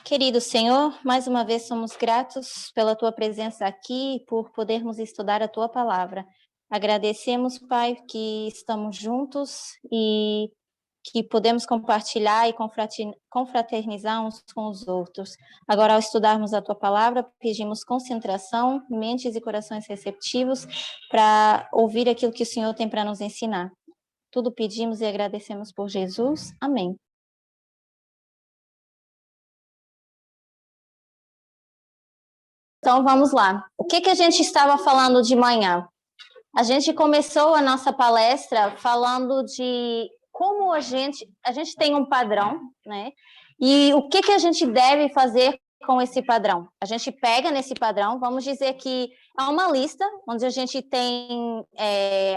Querido Senhor, mais uma vez somos gratos pela Tua presença aqui e por podermos estudar a Tua palavra. Agradecemos, Pai, que estamos juntos e que podemos compartilhar e confraternizar uns com os outros. Agora, ao estudarmos a Tua palavra, pedimos concentração, mentes e corações receptivos para ouvir aquilo que o Senhor tem para nos ensinar. Tudo pedimos e agradecemos por Jesus. Amém. Então, vamos lá. O que a gente estava falando de manhã? A gente começou a nossa palestra falando de como a gente tem um padrão, né? E o que a gente deve fazer com esse padrão? A gente pega nesse padrão, vamos dizer que é uma lista onde a gente tem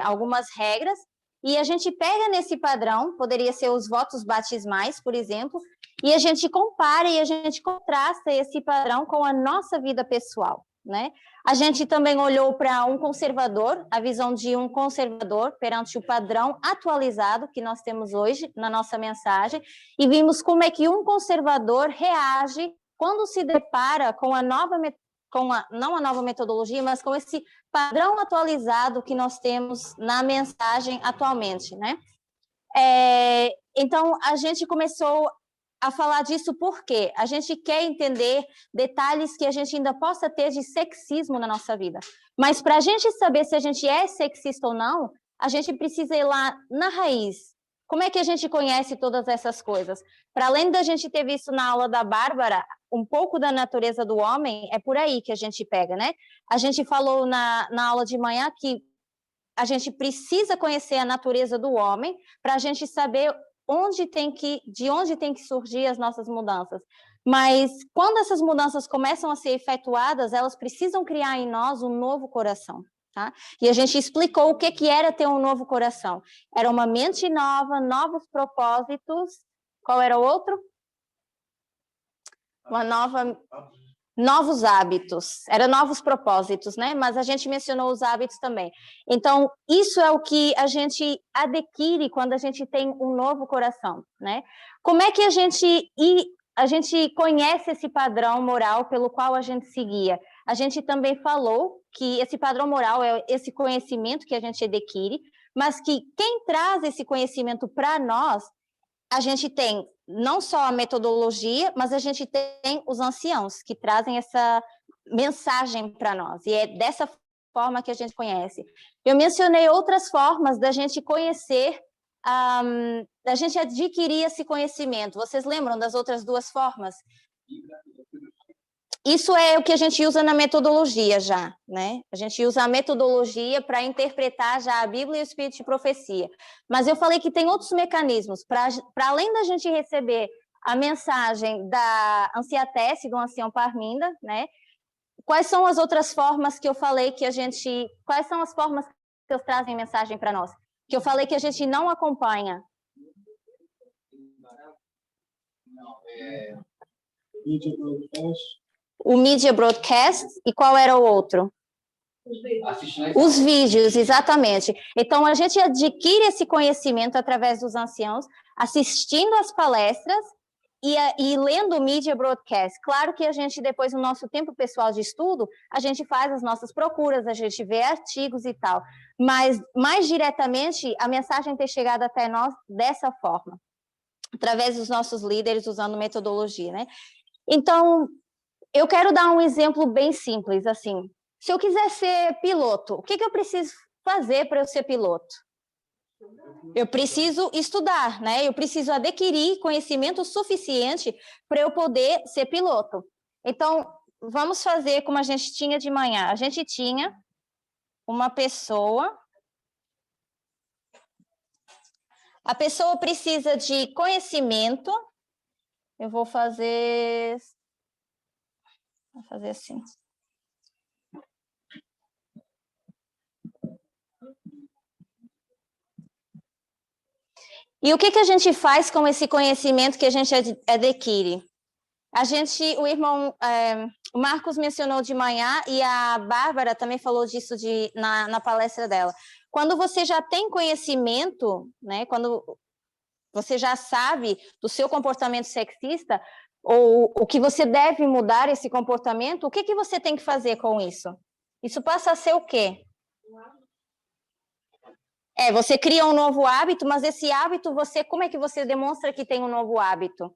algumas regras, e a gente pega nesse padrão, poderia ser os votos batismais, por exemplo, e a gente compara e a gente contrasta esse padrão com a nossa vida pessoal, né? A gente também olhou para um conservador, a visão de um conservador perante o padrão atualizado que nós temos hoje na nossa mensagem, e vimos como é que um conservador reage quando se depara com não a nova metodologia, mas com esse padrão atualizado que nós temos na mensagem atualmente, né? Então, a gente começou a falar disso porque a gente quer entender detalhes que a gente ainda possa ter de sexismo na nossa vida. Mas para a gente saber se a gente é sexista ou não, a gente precisa ir lá na raiz. Como é que a gente conhece todas essas coisas? Para além da gente ter visto na aula da Bárbara, um pouco da natureza do homem, é por aí que a gente pega, né? A gente falou na aula de manhã que a gente precisa conhecer a natureza do homem para a gente saber de onde tem que surgir as nossas mudanças. Mas quando essas mudanças começam a ser efetuadas, elas precisam criar em nós um novo coração, tá? E a gente explicou o que era ter um novo coração. Era uma mente nova, novos propósitos. Qual era o outro? Novos hábitos, eram novos propósitos, né? Mas a gente mencionou os hábitos também. Então, isso é o que a gente adquire quando a gente tem um novo coração, né? Como é que a gente conhece esse padrão moral pelo qual a gente seguia? A gente também falou que esse padrão moral é esse conhecimento que a gente adquire, mas que quem traz esse conhecimento para nós, a gente tem não só a metodologia, mas a gente tem os anciãos que trazem essa mensagem para nós, e é dessa forma que a gente conhece. Eu mencionei outras formas da gente conhecer, da gente adquirir esse conhecimento. Vocês lembram das outras duas formas? Isso é o que a gente usa na metodologia já, né? A gente usa a metodologia para interpretar já a Bíblia e o Espírito de profecia. Mas eu falei que tem outros mecanismos, para além da gente receber a mensagem da Anciatesse, do ancião Parminda, né? Quais são as outras formas que eu falei que quais são as formas que Deus trazem mensagem para nós? Que eu falei que a gente não acompanha. O Media Broadcast, e qual era o outro? Os vídeos, exatamente. Então, a gente adquire esse conhecimento através dos anciãos, assistindo às palestras e lendo o Media Broadcast. Claro que a gente, depois, no nosso tempo pessoal de estudo, a gente faz as nossas procuras, a gente vê artigos e tal. Mas, mais diretamente, a mensagem tem chegado até nós dessa forma, através dos nossos líderes, usando metodologia, né? Então, eu quero dar um exemplo bem simples, assim. Se eu quiser ser piloto, o que eu preciso fazer para eu ser piloto? Eu preciso estudar, né? Eu preciso adquirir conhecimento suficiente para eu poder ser piloto. Então, vamos fazer como a gente tinha de manhã. A gente tinha uma pessoa. A pessoa precisa de conhecimento. Eu vou fazer assim. E o que a gente faz com esse conhecimento que a gente adquire? O irmão Marcos mencionou de manhã, e a Bárbara também falou disso na palestra dela. Quando você já tem conhecimento, né, quando você já sabe do seu comportamento sexista, ou o que você deve mudar esse comportamento, o que que você tem que fazer com isso? Isso passa a ser o quê? Você cria um novo hábito, mas esse hábito, como é que você demonstra que tem um novo hábito?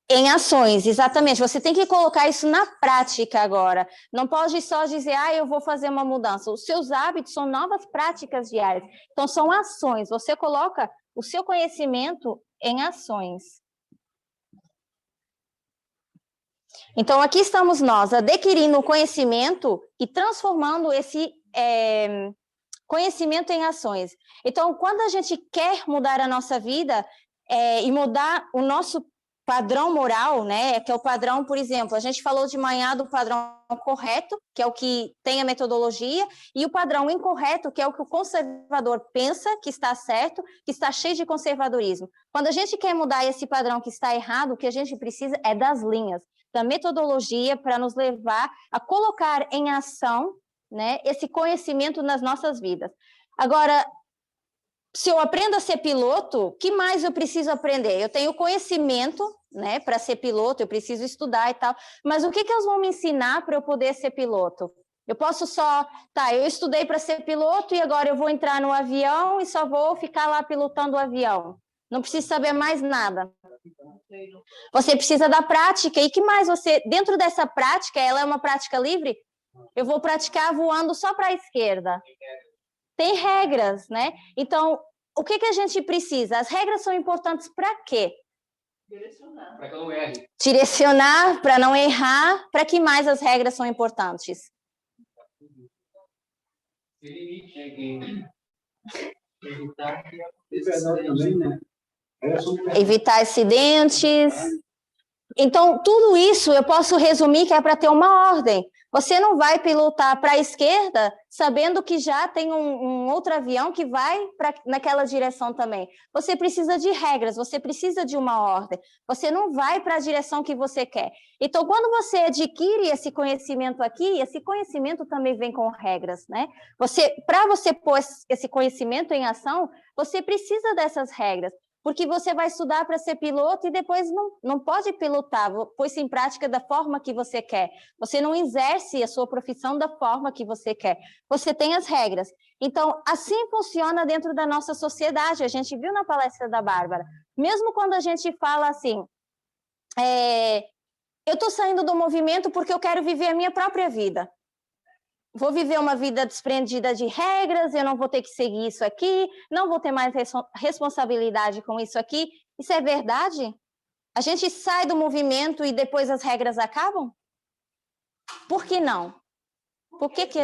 Em ações, exatamente. Você tem que colocar isso na prática agora. Não pode só dizer, eu vou fazer uma mudança. Os seus hábitos são novas práticas diárias. Então, são ações. Você coloca o seu conhecimento em ações. Então, aqui estamos nós, adquirindo o conhecimento e transformando esse conhecimento em ações. Então, quando a gente quer mudar a nossa vida e mudar o nosso padrão moral, né, que é o padrão, por exemplo, a gente falou de manhã do padrão correto, que é o que tem a metodologia, e o padrão incorreto, que é o que o conservador pensa que está certo, que está cheio de conservadorismo. Quando a gente quer mudar esse padrão que está errado, o que a gente precisa é das linhas, da metodologia para nos levar a colocar em ação, né, esse conhecimento nas nossas vidas. Agora, se eu aprendo a ser piloto, o que mais eu preciso aprender? Eu tenho conhecimento, né, para ser piloto, eu preciso estudar e tal, mas o que eles vão me ensinar para eu poder ser piloto? Eu posso só, eu estudei para ser piloto e agora eu vou entrar no avião e só vou ficar lá pilotando o avião. Não preciso saber mais nada. Você precisa da prática, e que mais você, dentro dessa prática, ela é uma prática livre? Eu vou praticar voando só para a esquerda. Tem regras, né? Então, o que a gente precisa? As regras são importantes para quê? Direcionar. Para que eu não erre. Direcionar, para não errar. Para que mais as regras são importantes? Evitar acidentes. Então, tudo isso eu posso resumir que é para ter uma ordem. Você não vai pilotar para a esquerda sabendo que já tem um outro avião que vai naquela direção também. Você precisa de regras, você precisa de uma ordem. Você não vai para a direção que você quer. Então, quando você adquire esse conhecimento aqui, esse conhecimento também vem com regras, né? Para você pôr esse conhecimento em ação, você precisa dessas regras. Porque você vai estudar para ser piloto e depois não pode pilotar, pôr-se em prática da forma que você quer. Você não exerce a sua profissão da forma que você quer. Você tem as regras. Então, assim funciona dentro da nossa sociedade. A gente viu na palestra da Bárbara. Mesmo quando a gente fala assim, eu estou saindo do movimento porque eu quero viver a minha própria vida. Vou viver uma vida desprendida de regras, eu não vou ter que seguir isso aqui, não vou ter mais responsabilidade com isso aqui. Isso é verdade? A gente sai do movimento e depois as regras acabam? Por que não? Por que que...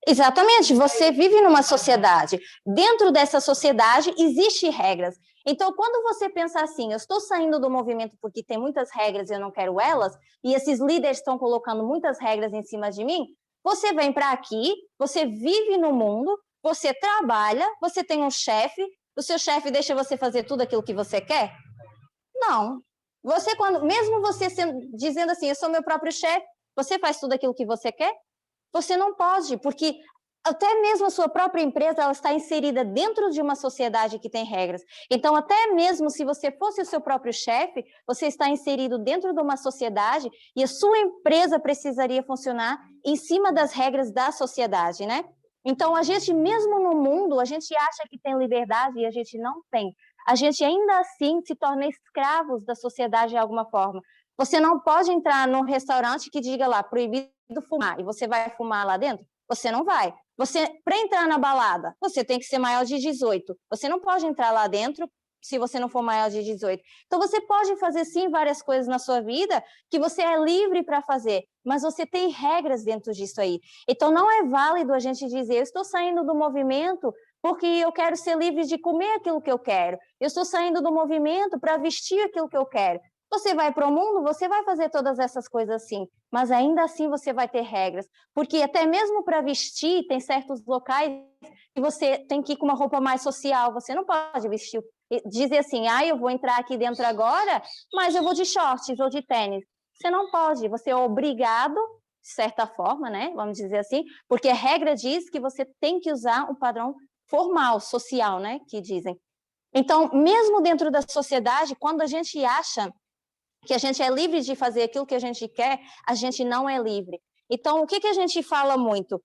Exatamente, você vive numa sociedade. Dentro dessa sociedade existem regras. Então, quando você pensa assim, eu estou saindo do movimento porque tem muitas regras e eu não quero elas, e esses líderes estão colocando muitas regras em cima de mim, você vem para aqui, você vive no mundo, você trabalha, você tem um chefe, o seu chefe deixa você fazer tudo aquilo que você quer? Não. Mesmo você dizendo assim, eu sou meu próprio chefe, você faz tudo aquilo que você quer? Você não pode, porque até mesmo a sua própria empresa ela está inserida dentro de uma sociedade que tem regras. Então, até mesmo se você fosse o seu próprio chefe, você está inserido dentro de uma sociedade e a sua empresa precisaria funcionar em cima das regras da sociedade, né? Então, a gente, mesmo no mundo, a gente acha que tem liberdade e a gente não tem. A gente ainda assim se torna escravos da sociedade de alguma forma. Você não pode entrar num restaurante que diga lá, proibido fumar, e você vai fumar lá dentro? Você não vai. Para entrar na balada, você tem que ser maior de 18. Você não pode entrar lá dentro se você não for maior de 18. Então, você pode fazer, sim, várias coisas na sua vida que você é livre para fazer, mas você tem regras dentro disso aí. Então, não é válido a gente dizer, eu estou saindo do movimento porque eu quero ser livre de comer aquilo que eu quero. Eu estou saindo do movimento para vestir aquilo que eu quero. Você vai para o mundo, você vai fazer todas essas coisas assim, mas ainda assim você vai ter regras, porque até mesmo para vestir, tem certos locais que você tem que ir com uma roupa mais social, você não pode vestir, dizer assim, eu vou entrar aqui dentro agora, mas eu vou de shorts ou de tênis. Você não pode, você é obrigado, de certa forma, né, vamos dizer assim, porque a regra diz que você tem que usar um padrão formal, social, né, que dizem. Então, mesmo dentro da sociedade, quando a gente acha que a gente é livre de fazer aquilo que a gente quer, a gente não é livre. Então, o que a gente fala muito?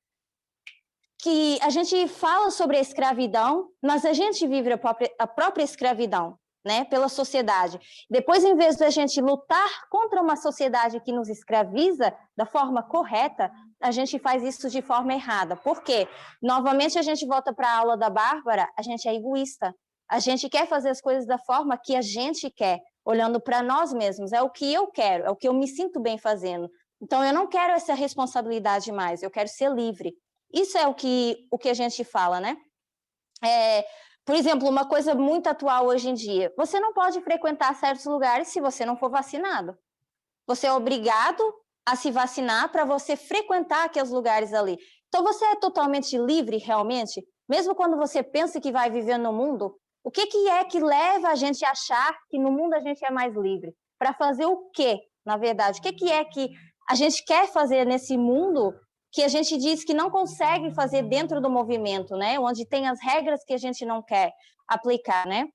Que a gente fala sobre a escravidão, mas a gente vive a própria escravidão, né, pela sociedade. Depois, em vez de a gente lutar contra uma sociedade que nos escraviza da forma correta, a gente faz isso de forma errada. Por quê? Novamente, a gente volta para a aula da Bárbara, a gente é egoísta. A gente quer fazer as coisas da forma que a gente quer, olhando para nós mesmos. É o que eu quero, é o que eu me sinto bem fazendo. Então, eu não quero essa responsabilidade mais, eu quero ser livre. Isso é o que a gente fala, né? Por exemplo, uma coisa muito atual hoje em dia, você não pode frequentar certos lugares se você não for vacinado. Você é obrigado a se vacinar para você frequentar aqueles lugares ali. Então, você é totalmente livre, realmente? Mesmo quando você pensa que vai viver no mundo, o que é que leva a gente a achar que no mundo a gente é mais livre? Para fazer o quê, na verdade? O que é que a gente quer fazer nesse mundo que a gente diz que não consegue fazer dentro do movimento, né? Onde tem as regras que a gente não quer aplicar, né?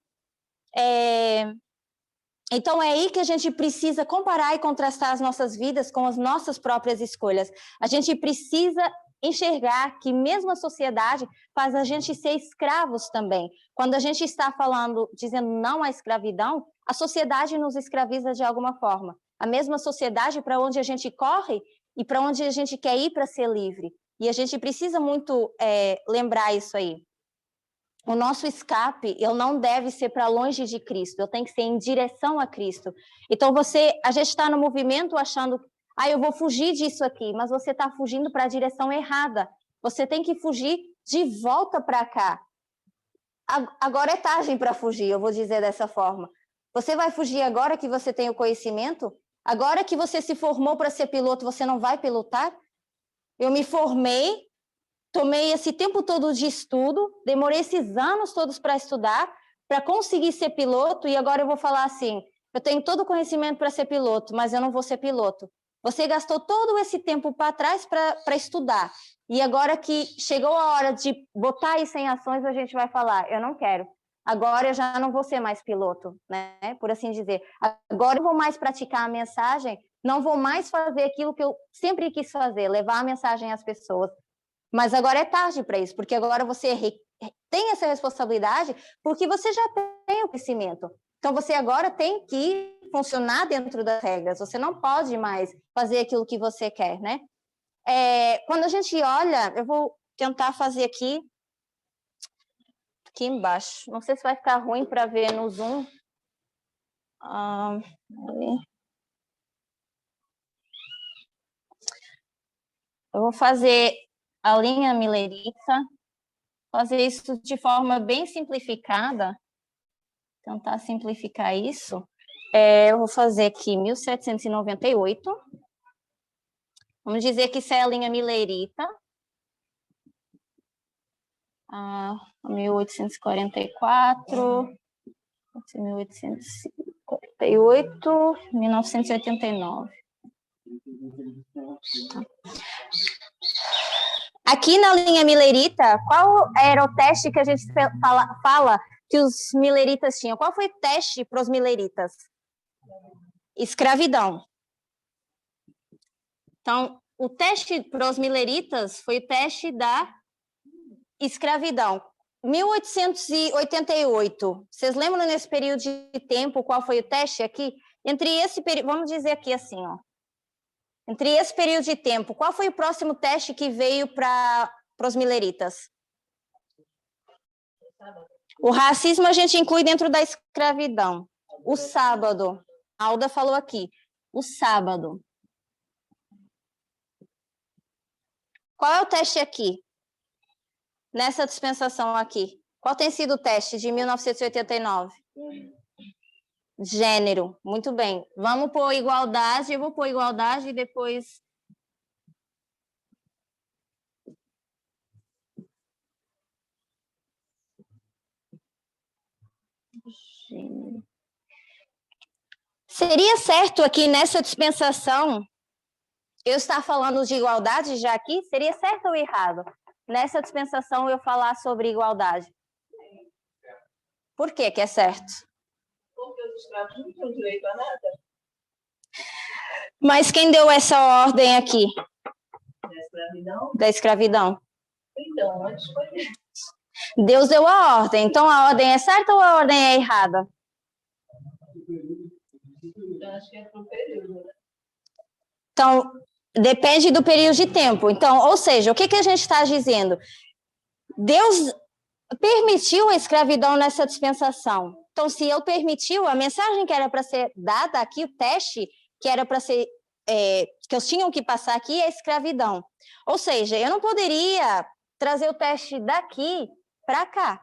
Então, é aí que a gente precisa comparar e contrastar as nossas vidas com as nossas próprias escolhas. A gente precisa enxergar que mesmo a sociedade faz a gente ser escravos também. Quando a gente está falando, dizendo não à escravidão, a sociedade nos escraviza de alguma forma. A mesma sociedade para onde a gente corre e para onde a gente quer ir para ser livre. E a gente precisa muito lembrar isso aí. O nosso escape, ele não deve ser para longe de Cristo, ele tem que ser em direção a Cristo. Então, a gente está no movimento achando, eu vou fugir disso aqui, mas você está fugindo para a direção errada. Você tem que fugir de volta para cá. Agora é tarde para fugir, eu vou dizer dessa forma. Você vai fugir agora que você tem o conhecimento? Agora que você se formou para ser piloto, você não vai pilotar? Eu me formei, tomei esse tempo todo de estudo, demorei esses anos todos para estudar, para conseguir ser piloto, e agora eu vou falar assim, eu tenho todo o conhecimento para ser piloto, mas eu não vou ser piloto. Você gastou todo esse tempo para trás para estudar, e agora que chegou a hora de botar isso em ações, a gente vai falar, eu não quero. Agora eu já não vou ser mais piloto, né? Por assim dizer. Agora eu vou mais praticar a mensagem, não vou mais fazer aquilo que eu sempre quis fazer, levar a mensagem às pessoas. Mas agora é tarde para isso, porque agora você tem essa responsabilidade, porque você já tem o conhecimento. Então, você agora tem que funcionar dentro das regras, você não pode mais fazer aquilo que você quer, né? Quando a gente olha, eu vou tentar fazer aqui embaixo. Não sei se vai ficar ruim para ver no Zoom. Eu vou fazer a linha milerita, fazer isso de forma bem simplificada, tentar simplificar isso. Eu vou fazer aqui 1798. Vamos dizer que isso é a linha milerita. 1844, 1848, 1989. Aqui na linha milerita, qual era o teste que a gente fala que os mileritas tinham? Qual foi o teste para os mileritas? Escravidão. Então, o teste para os mileritas foi o teste da escravidão. 1888. Vocês lembram nesse período de tempo qual foi o teste aqui? Entre esse período, vamos dizer aqui assim, ó. Entre esse período de tempo, qual foi o próximo teste que veio para os mileritas? O racismo a gente inclui dentro da escravidão. O sábado. A Alda falou aqui. O sábado. Qual é o teste aqui? Nessa dispensação aqui. Qual tem sido o teste de 1989? Gênero. Muito bem. Vamos pôr igualdade. Eu vou pôr igualdade e depois... Gênero. Seria certo aqui nessa dispensação eu estar falando de igualdade já aqui? Seria certo ou errado? nessa dispensação, eu falar sobre igualdade? Por que é certo? Porque os escravos não tinham direito a nada. Mas quem deu essa ordem aqui? Da escravidão? Da escravidão. Então, antes foi Deus deu a ordem. Então, a ordem é certa ou a ordem é errada? Então, acho que é pro período, né? Então, depende do período de tempo. Então, ou seja, o que a gente está dizendo? Deus permitiu a escravidão nessa dispensação. Então, se ele permitiu, a mensagem que era para ser dada aqui, o teste que era para ser, que eles tinham que passar aqui é a escravidão. Ou seja, eu não poderia trazer o teste daqui para cá,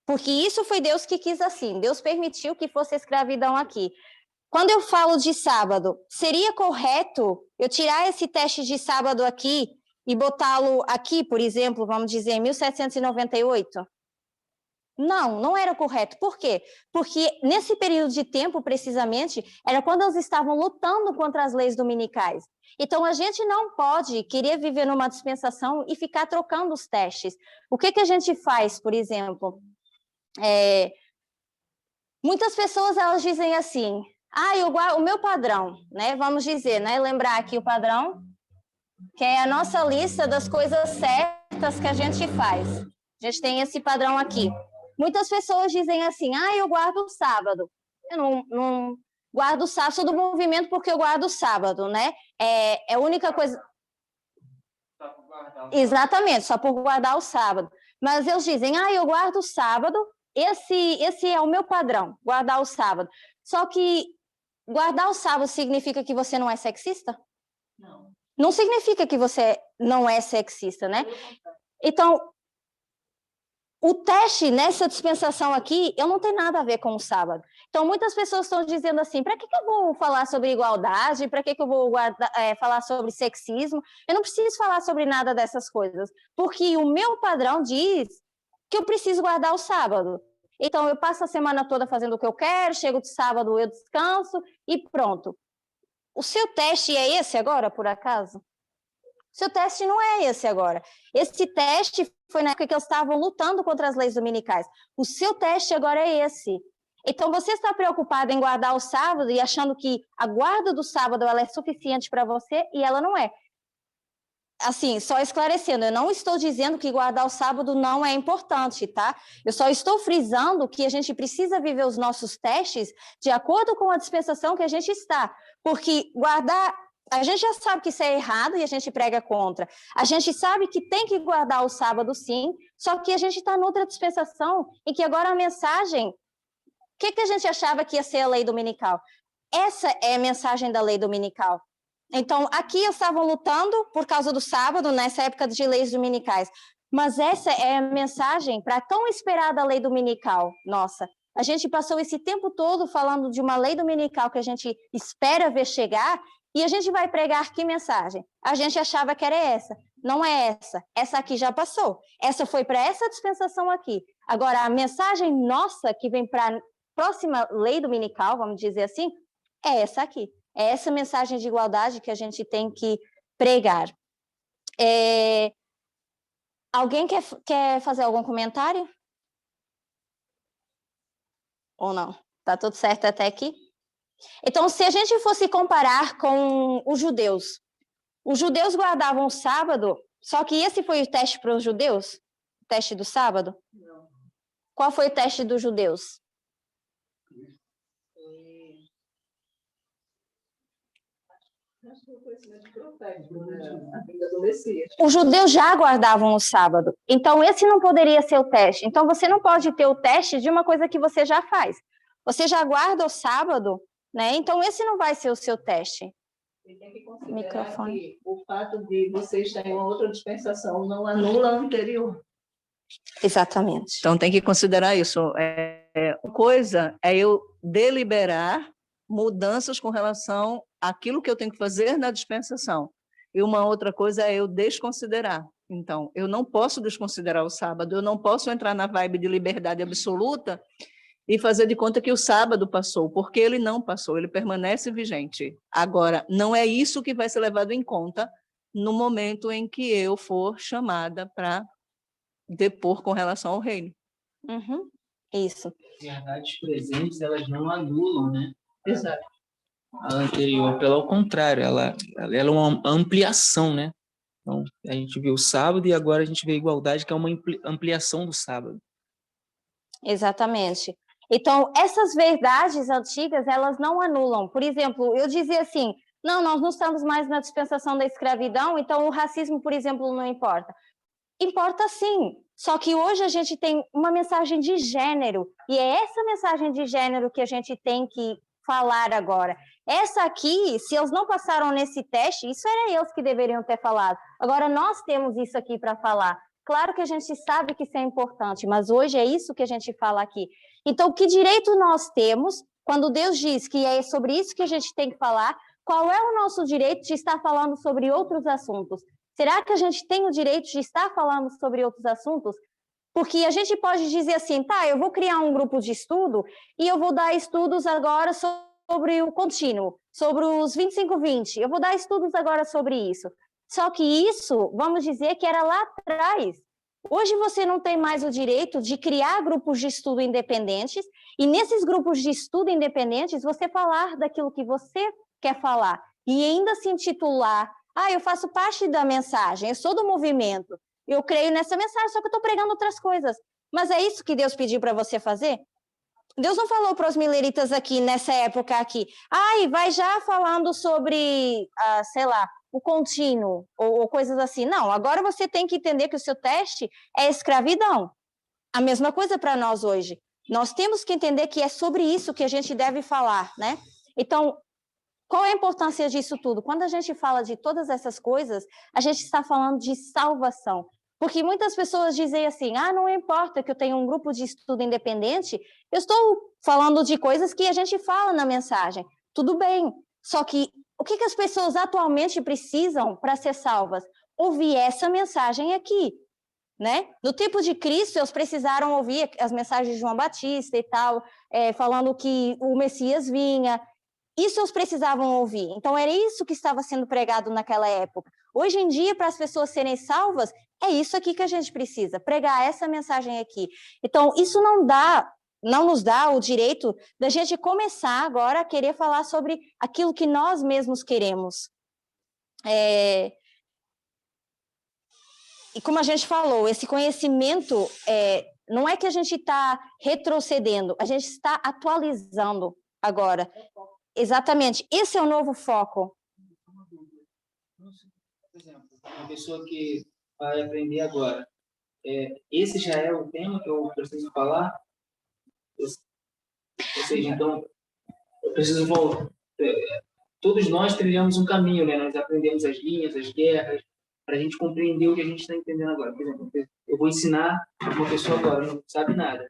porque isso foi Deus que quis assim. Deus permitiu que fosse escravidão aqui. Quando eu falo de sábado, seria correto eu tirar esse teste de sábado aqui e botá-lo aqui, por exemplo, vamos dizer, em 1798? Não, não era correto. Por quê? Porque nesse período de tempo, precisamente, era quando eles estavam lutando contra as leis dominicais. Então, a gente não pode querer viver numa dispensação e ficar trocando os testes. O que a gente faz, por exemplo? Muitas pessoas, elas dizem assim, o meu padrão, né? Vamos dizer, né? Lembrar aqui o padrão, que é a nossa lista das coisas certas que a gente faz. A gente tem esse padrão aqui. Muitas pessoas dizem assim, eu guardo o sábado. Eu não guardo o sábado, sou do movimento porque eu guardo o sábado, né? É a única coisa... Só por guardar. Exatamente, só por guardar o sábado. Mas eles dizem, eu guardo o sábado, esse é o meu padrão, guardar o sábado. Só que guardar o sábado significa que você não é sexista? Não. Não significa que você não é sexista, né? Então, o teste nessa dispensação aqui, eu não tenho nada a ver com o sábado. Então, muitas pessoas estão dizendo assim, para que eu vou falar sobre igualdade? Para que eu vou falar sobre sexismo? Eu não preciso falar sobre nada dessas coisas, porque o meu padrão diz que eu preciso guardar o sábado. Então, eu passo a semana toda fazendo o que eu quero, chego de sábado, eu descanso e pronto. O seu teste é esse agora, por acaso? Seu teste não é esse agora. Esse teste foi na época que eles estavam lutando contra as leis dominicais. O seu teste agora é esse. Então, você está preocupado em guardar o sábado e achando que a guarda do sábado ela é suficiente para você e ela não é. Assim, só esclarecendo, eu não estou dizendo que guardar o sábado não é importante, tá? Eu só estou frisando que a gente precisa viver os nossos testes de acordo com a dispensação que a gente está. Porque guardar... A gente já sabe que isso é errado e a gente prega contra. A gente sabe que tem que guardar o sábado, sim, só que a gente está noutra dispensação em que agora a mensagem... O que a gente achava que ia ser a lei dominical? Essa é a mensagem da lei dominical. Então, aqui eles estavam lutando por causa do sábado, nessa época de leis dominicais. Mas essa é a mensagem para a tão esperada lei dominical. Nossa, a gente passou esse tempo todo falando de uma lei dominical que a gente espera ver chegar e a gente vai pregar que mensagem? A gente achava que era essa. Não é essa. Essa aqui já passou. Essa foi para essa dispensação aqui. Agora, a mensagem nossa que vem para a próxima lei dominical, vamos dizer assim, é essa aqui. É essa mensagem de igualdade que a gente tem que pregar. Alguém quer fazer algum comentário? Ou não? Tá tudo certo até aqui? Então, se a gente fosse comparar com os judeus guardavam o sábado, só que esse foi o teste para os judeus? O teste do sábado? Não. Qual foi o teste dos judeus? Acho que foi o conhecimento profético, né? A vinda do Messias. Os judeus já guardavam o sábado, então esse não poderia ser o teste. Então você não pode ter o teste de uma coisa que você já faz. Você já guarda o sábado, né? Então esse não vai ser o seu teste. E tem que considerar que o fato de você estar em uma outra dispensação não anula a anterior. Exatamente. Então tem que considerar isso. Uma coisa é eu deliberar mudanças com relação àquilo que eu tenho que fazer na dispensação. E uma outra coisa é eu desconsiderar. Então, eu não posso desconsiderar o sábado, eu não posso entrar na vibe de liberdade absoluta e fazer de conta que o sábado passou, porque ele não passou, ele permanece vigente. Agora, não é isso que vai ser levado em conta no momento em que eu for chamada para depor com relação ao reino. Uhum. Isso. Verdades presentes, elas não anulam, né? Exato. A anterior, pelo contrário, ela é uma ampliação, né? Então, a gente viu o sábado e agora a gente vê a igualdade, que é uma ampliação do sábado. Exatamente. Então, essas verdades antigas, elas não anulam. Por exemplo, eu dizia assim, não, nós não estamos mais na dispensação da escravidão, então o racismo, por exemplo, não importa. Importa sim, só que hoje a gente tem uma mensagem de gênero, e é essa mensagem de gênero que a gente tem que falar agora. Essa aqui, se eles não passaram nesse teste, isso era eles que deveriam ter falado. Agora nós temos isso aqui para falar. Claro que a gente sabe que isso é importante, mas hoje é isso que a gente fala aqui. Então, que direito nós temos, quando Deus diz que é sobre isso que a gente tem que falar, qual é o nosso direito de estar falando sobre outros assuntos? Será que a gente tem o direito de estar falando sobre outros assuntos? Porque a gente pode dizer assim, tá, eu vou criar um grupo de estudo e eu vou dar estudos agora sobre o contínuo, sobre os 25-20, eu vou dar estudos agora sobre isso. Só que isso, vamos dizer que era lá atrás. Hoje você não tem mais o direito de criar grupos de estudo independentes e nesses grupos de estudo independentes você falar daquilo que você quer falar e ainda se intitular, eu faço parte da mensagem, eu sou do movimento, eu creio nessa mensagem, só que eu estou pregando outras coisas. Mas é isso que Deus pediu para você fazer? Deus não falou para os mileritas aqui, nessa época aqui, vai já falando sobre, sei lá, o contínuo, ou coisas assim. Não, agora você tem que entender que o seu teste é escravidão. A mesma coisa para nós hoje. Nós temos que entender que é sobre isso que a gente deve falar, né? Então, qual é a importância disso tudo? Quando a gente fala de todas essas coisas, a gente está falando de salvação. Porque muitas pessoas dizem assim, não importa que eu tenha um grupo de estudo independente, eu estou falando de coisas que a gente fala na mensagem. Tudo bem, só que o que as pessoas atualmente precisam para ser salvas? Ouvir essa mensagem aqui, né? No tempo de Cristo, eles precisaram ouvir as mensagens de João Batista e tal, falando que o Messias vinha. Isso eles precisavam ouvir. Então, era isso que estava sendo pregado naquela época. Hoje em dia, para as pessoas serem salvas, é isso aqui que a gente precisa, pregar essa mensagem aqui. Então, isso não nos dá o direito da gente começar agora a querer falar sobre aquilo que nós mesmos queremos. E como a gente falou, esse conhecimento, não é que a gente está retrocedendo, a gente está atualizando agora. Exatamente, esse é o novo foco. Por exemplo, uma pessoa que vai aprender agora, esse já é o tema que eu preciso falar? Ou seja, então, eu preciso voltar. Todos nós trilhamos um caminho, né? Nós aprendemos as linhas, as guerras, para a gente compreender o que a gente está entendendo agora. Por exemplo, eu vou ensinar uma pessoa agora, não sabe nada.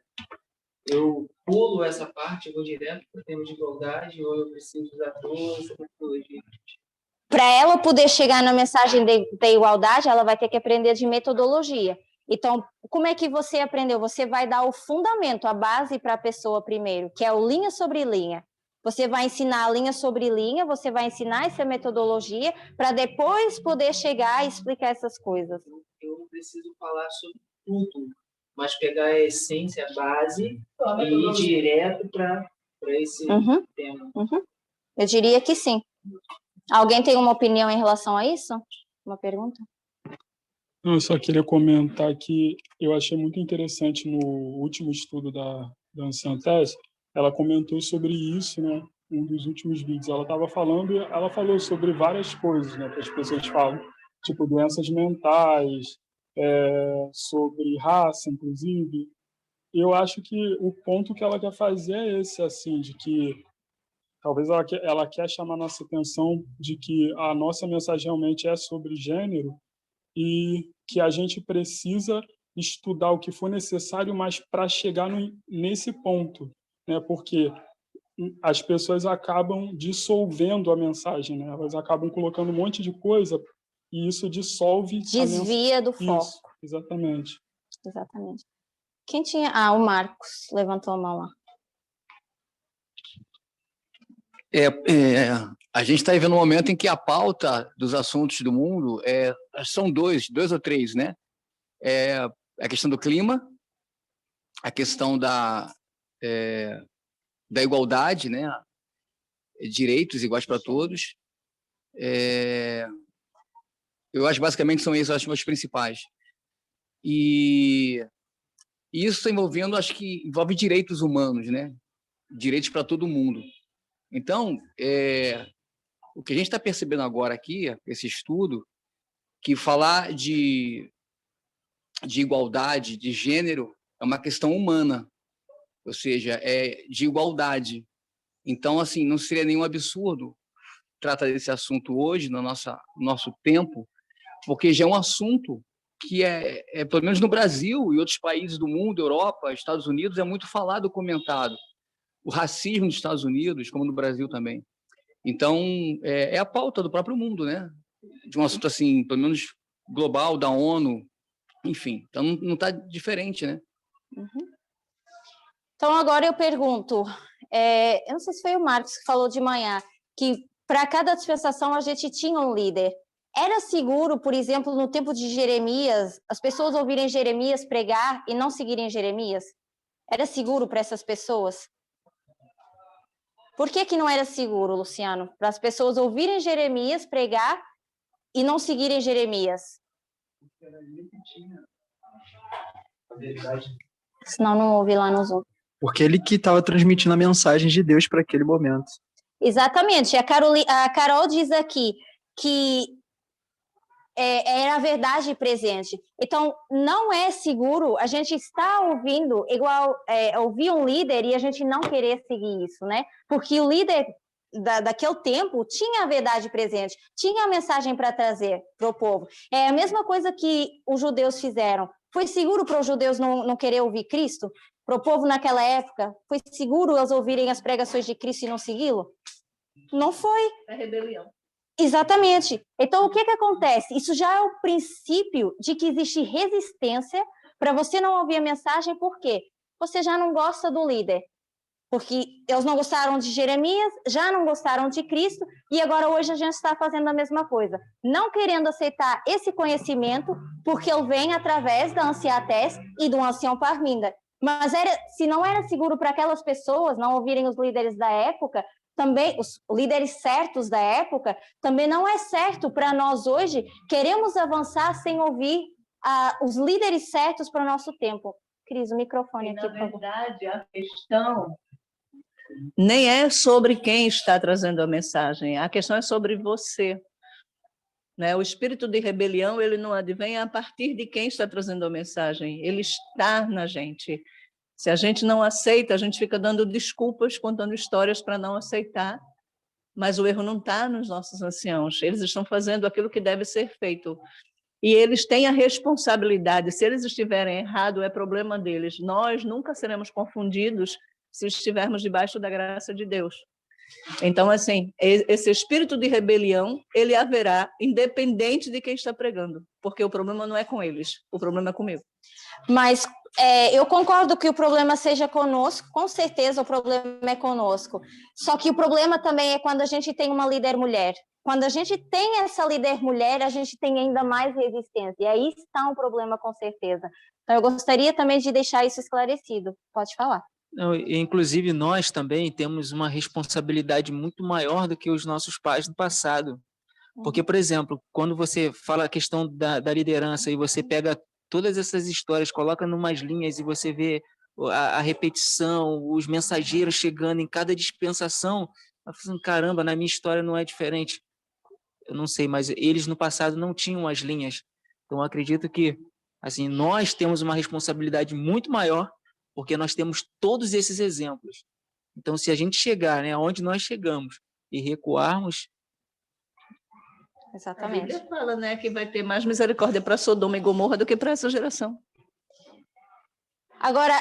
Eu pulo essa parte, vou direto para o tema de igualdade, ou eu preciso usar toda essa metodologia? Para ela poder chegar na mensagem da igualdade, ela vai ter que aprender de metodologia. Então, como é que você aprendeu? Você vai dar o fundamento, a base para a pessoa primeiro, que é o linha sobre linha. Você vai ensinar a linha sobre linha, você vai ensinar essa metodologia para depois poder chegar e explicar essas coisas. Eu não preciso falar sobre tudo, mas pegar a essência, a base e ir direto para esse tema. Eu diria que sim. Alguém tem uma opinião em relação a isso? Uma pergunta? Eu só queria comentar que eu achei muito interessante no último estudo da Anciã Tess, ela comentou sobre isso, né? Um dos últimos vídeos. Ela falou sobre várias coisas, né? Que as pessoas falam, tipo doenças mentais, sobre raça, inclusive. Eu acho que o ponto que ela quer fazer é esse, assim, de que talvez ela quer chamar nossa atenção de que a nossa mensagem realmente é sobre gênero e que a gente precisa estudar o que for necessário, mas para chegar nesse ponto, né? Porque as pessoas acabam dissolvendo a mensagem, né? Elas acabam colocando um monte de coisa e isso dissolve Desvia do foco. Isso, exatamente. Exatamente. Quem tinha... o Marcos levantou a mão lá. A gente está vivendo um momento em que a pauta dos assuntos do mundo são dois ou três, né? a questão do clima, a questão da igualdade, né? Direitos iguais para todos. Eu acho basicamente são esses os principais. E isso envolvendo, acho que envolve direitos humanos, né? Direitos para todo mundo. Então, o que a gente está percebendo agora aqui, esse estudo, que falar de igualdade, de gênero, é uma questão humana, ou seja, é de igualdade. Então, assim, não seria nenhum absurdo tratar desse assunto hoje, no nosso tempo, porque já é um assunto que pelo menos no Brasil e outros países do mundo, Europa, Estados Unidos, é muito falado, comentado. O racismo nos Estados Unidos, como no Brasil também. Então, é a pauta do próprio mundo, né? De um assunto, assim, pelo menos global, da ONU, enfim. Então, não está diferente, né? Uhum. Então, agora eu pergunto, eu não sei se foi o Marcos que falou de manhã, que para cada dispensação a gente tinha um líder. Era seguro, por exemplo, no tempo de Jeremias, as pessoas ouvirem Jeremias pregar e não seguirem Jeremias? Era seguro para essas pessoas? Por que não era seguro, Luciano? Para as pessoas ouvirem Jeremias pregar e não seguirem Jeremias? Senão não ouvi lá no Zoom. Porque ele que estava transmitindo a mensagem de Deus para aquele momento. Exatamente. A Carol diz aqui que era a verdade presente. Então, não é seguro a gente estar ouvindo, ouvir um líder e a gente não querer seguir isso, né? Porque o líder daquele tempo tinha a verdade presente, tinha a mensagem para trazer para o povo. É a mesma coisa que os judeus fizeram. Foi seguro para os judeus não querer ouvir Cristo? Para o povo naquela época? Foi seguro eles ouvirem as pregações de Cristo e não segui-lo? Não foi. É rebelião. Exatamente. Então, o que acontece? Isso já é o princípio de que existe resistência para você não ouvir a mensagem, por quê? Você já não gosta do líder. Porque eles não gostaram de Jeremias, já não gostaram de Cristo, e agora hoje a gente está fazendo a mesma coisa. Não querendo aceitar esse conhecimento, porque ele vem através da anciatez e do ancião Parminda. Mas se não era seguro para aquelas pessoas não ouvirem os líderes da época, também os líderes certos da época, também não é certo para nós hoje. Queremos avançar sem ouvir os líderes certos para o nosso tempo. Cris, o microfone aqui, por favor. Na verdade, a questão nem é sobre quem está trazendo a mensagem, a questão é sobre você. Né? O espírito de rebelião, ele não advém a partir de quem está trazendo a mensagem, ele está na gente. Se a gente não aceita, a gente fica dando desculpas, contando histórias para não aceitar, mas o erro não está nos nossos anciãos, eles estão fazendo aquilo que deve ser feito. E eles têm a responsabilidade, se eles estiverem errados, é problema deles. Nós nunca seremos confundidos se estivermos debaixo da graça de Deus. Então, assim, esse espírito de rebelião, ele haverá, independente de quem está pregando, porque o problema não é com eles, o problema é comigo. Mas eu concordo que o problema seja conosco, com certeza o problema é conosco. Só que o problema também é quando a gente tem uma líder mulher. Quando a gente tem essa líder mulher, a gente tem ainda mais resistência. E aí está um problema, com certeza. Então, eu gostaria também de deixar isso esclarecido. Pode falar. Não, inclusive, nós também temos uma responsabilidade muito maior do que os nossos pais do passado. Porque, por exemplo, quando você fala a questão da liderança e você pega todas essas histórias, coloca em umas linhas e você vê a repetição, os mensageiros chegando em cada dispensação, eu falo assim, caramba, na minha história não é diferente. Eu não sei, mas eles no passado não tinham as linhas. Então, eu acredito que assim, nós temos uma responsabilidade muito maior porque nós temos todos esses exemplos. Então, se a gente chegar, né, aonde nós chegamos e recuarmos... Exatamente. A Bíblia fala, né, que vai ter mais misericórdia para Sodoma e Gomorra do que para essa geração. Agora,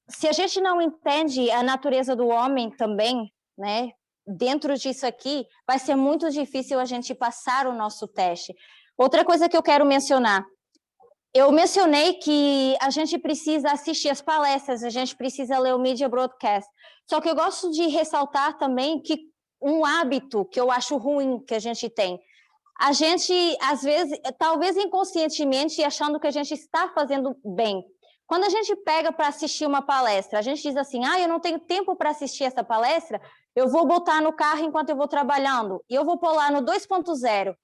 se a gente não entende a natureza do homem também, né, dentro disso aqui, vai ser muito difícil a gente passar o nosso teste. Outra coisa que eu quero mencionar, eu mencionei que a gente precisa assistir as palestras, a gente precisa ler o Media Broadcast. Só que eu gosto de ressaltar também que um hábito que eu acho ruim que a gente tem. a gente, às vezes, talvez inconscientemente, achando que a gente está fazendo bem. Quando a gente pega para assistir uma palestra, a gente diz assim, eu não tenho tempo para assistir essa palestra, eu vou botar no carro enquanto eu vou trabalhando, e eu vou pular no 2.0.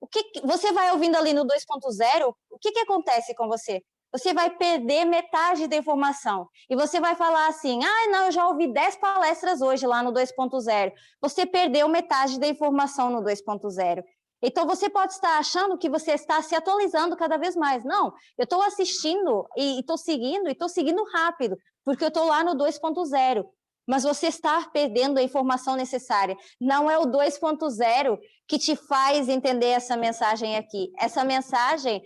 O que você vai ouvindo ali no 2.0, o que acontece com você? Você vai perder metade da informação. E você vai falar assim, não, eu já ouvi 10 palestras hoje lá no 2.0. Você perdeu metade da informação no 2.0. Então, você pode estar achando que você está se atualizando cada vez mais. Não, eu estou assistindo e estou seguindo rápido, porque eu estou lá no 2.0. Mas você está perdendo a informação necessária. Não é o 2.0 que te faz entender essa mensagem aqui. Essa mensagem,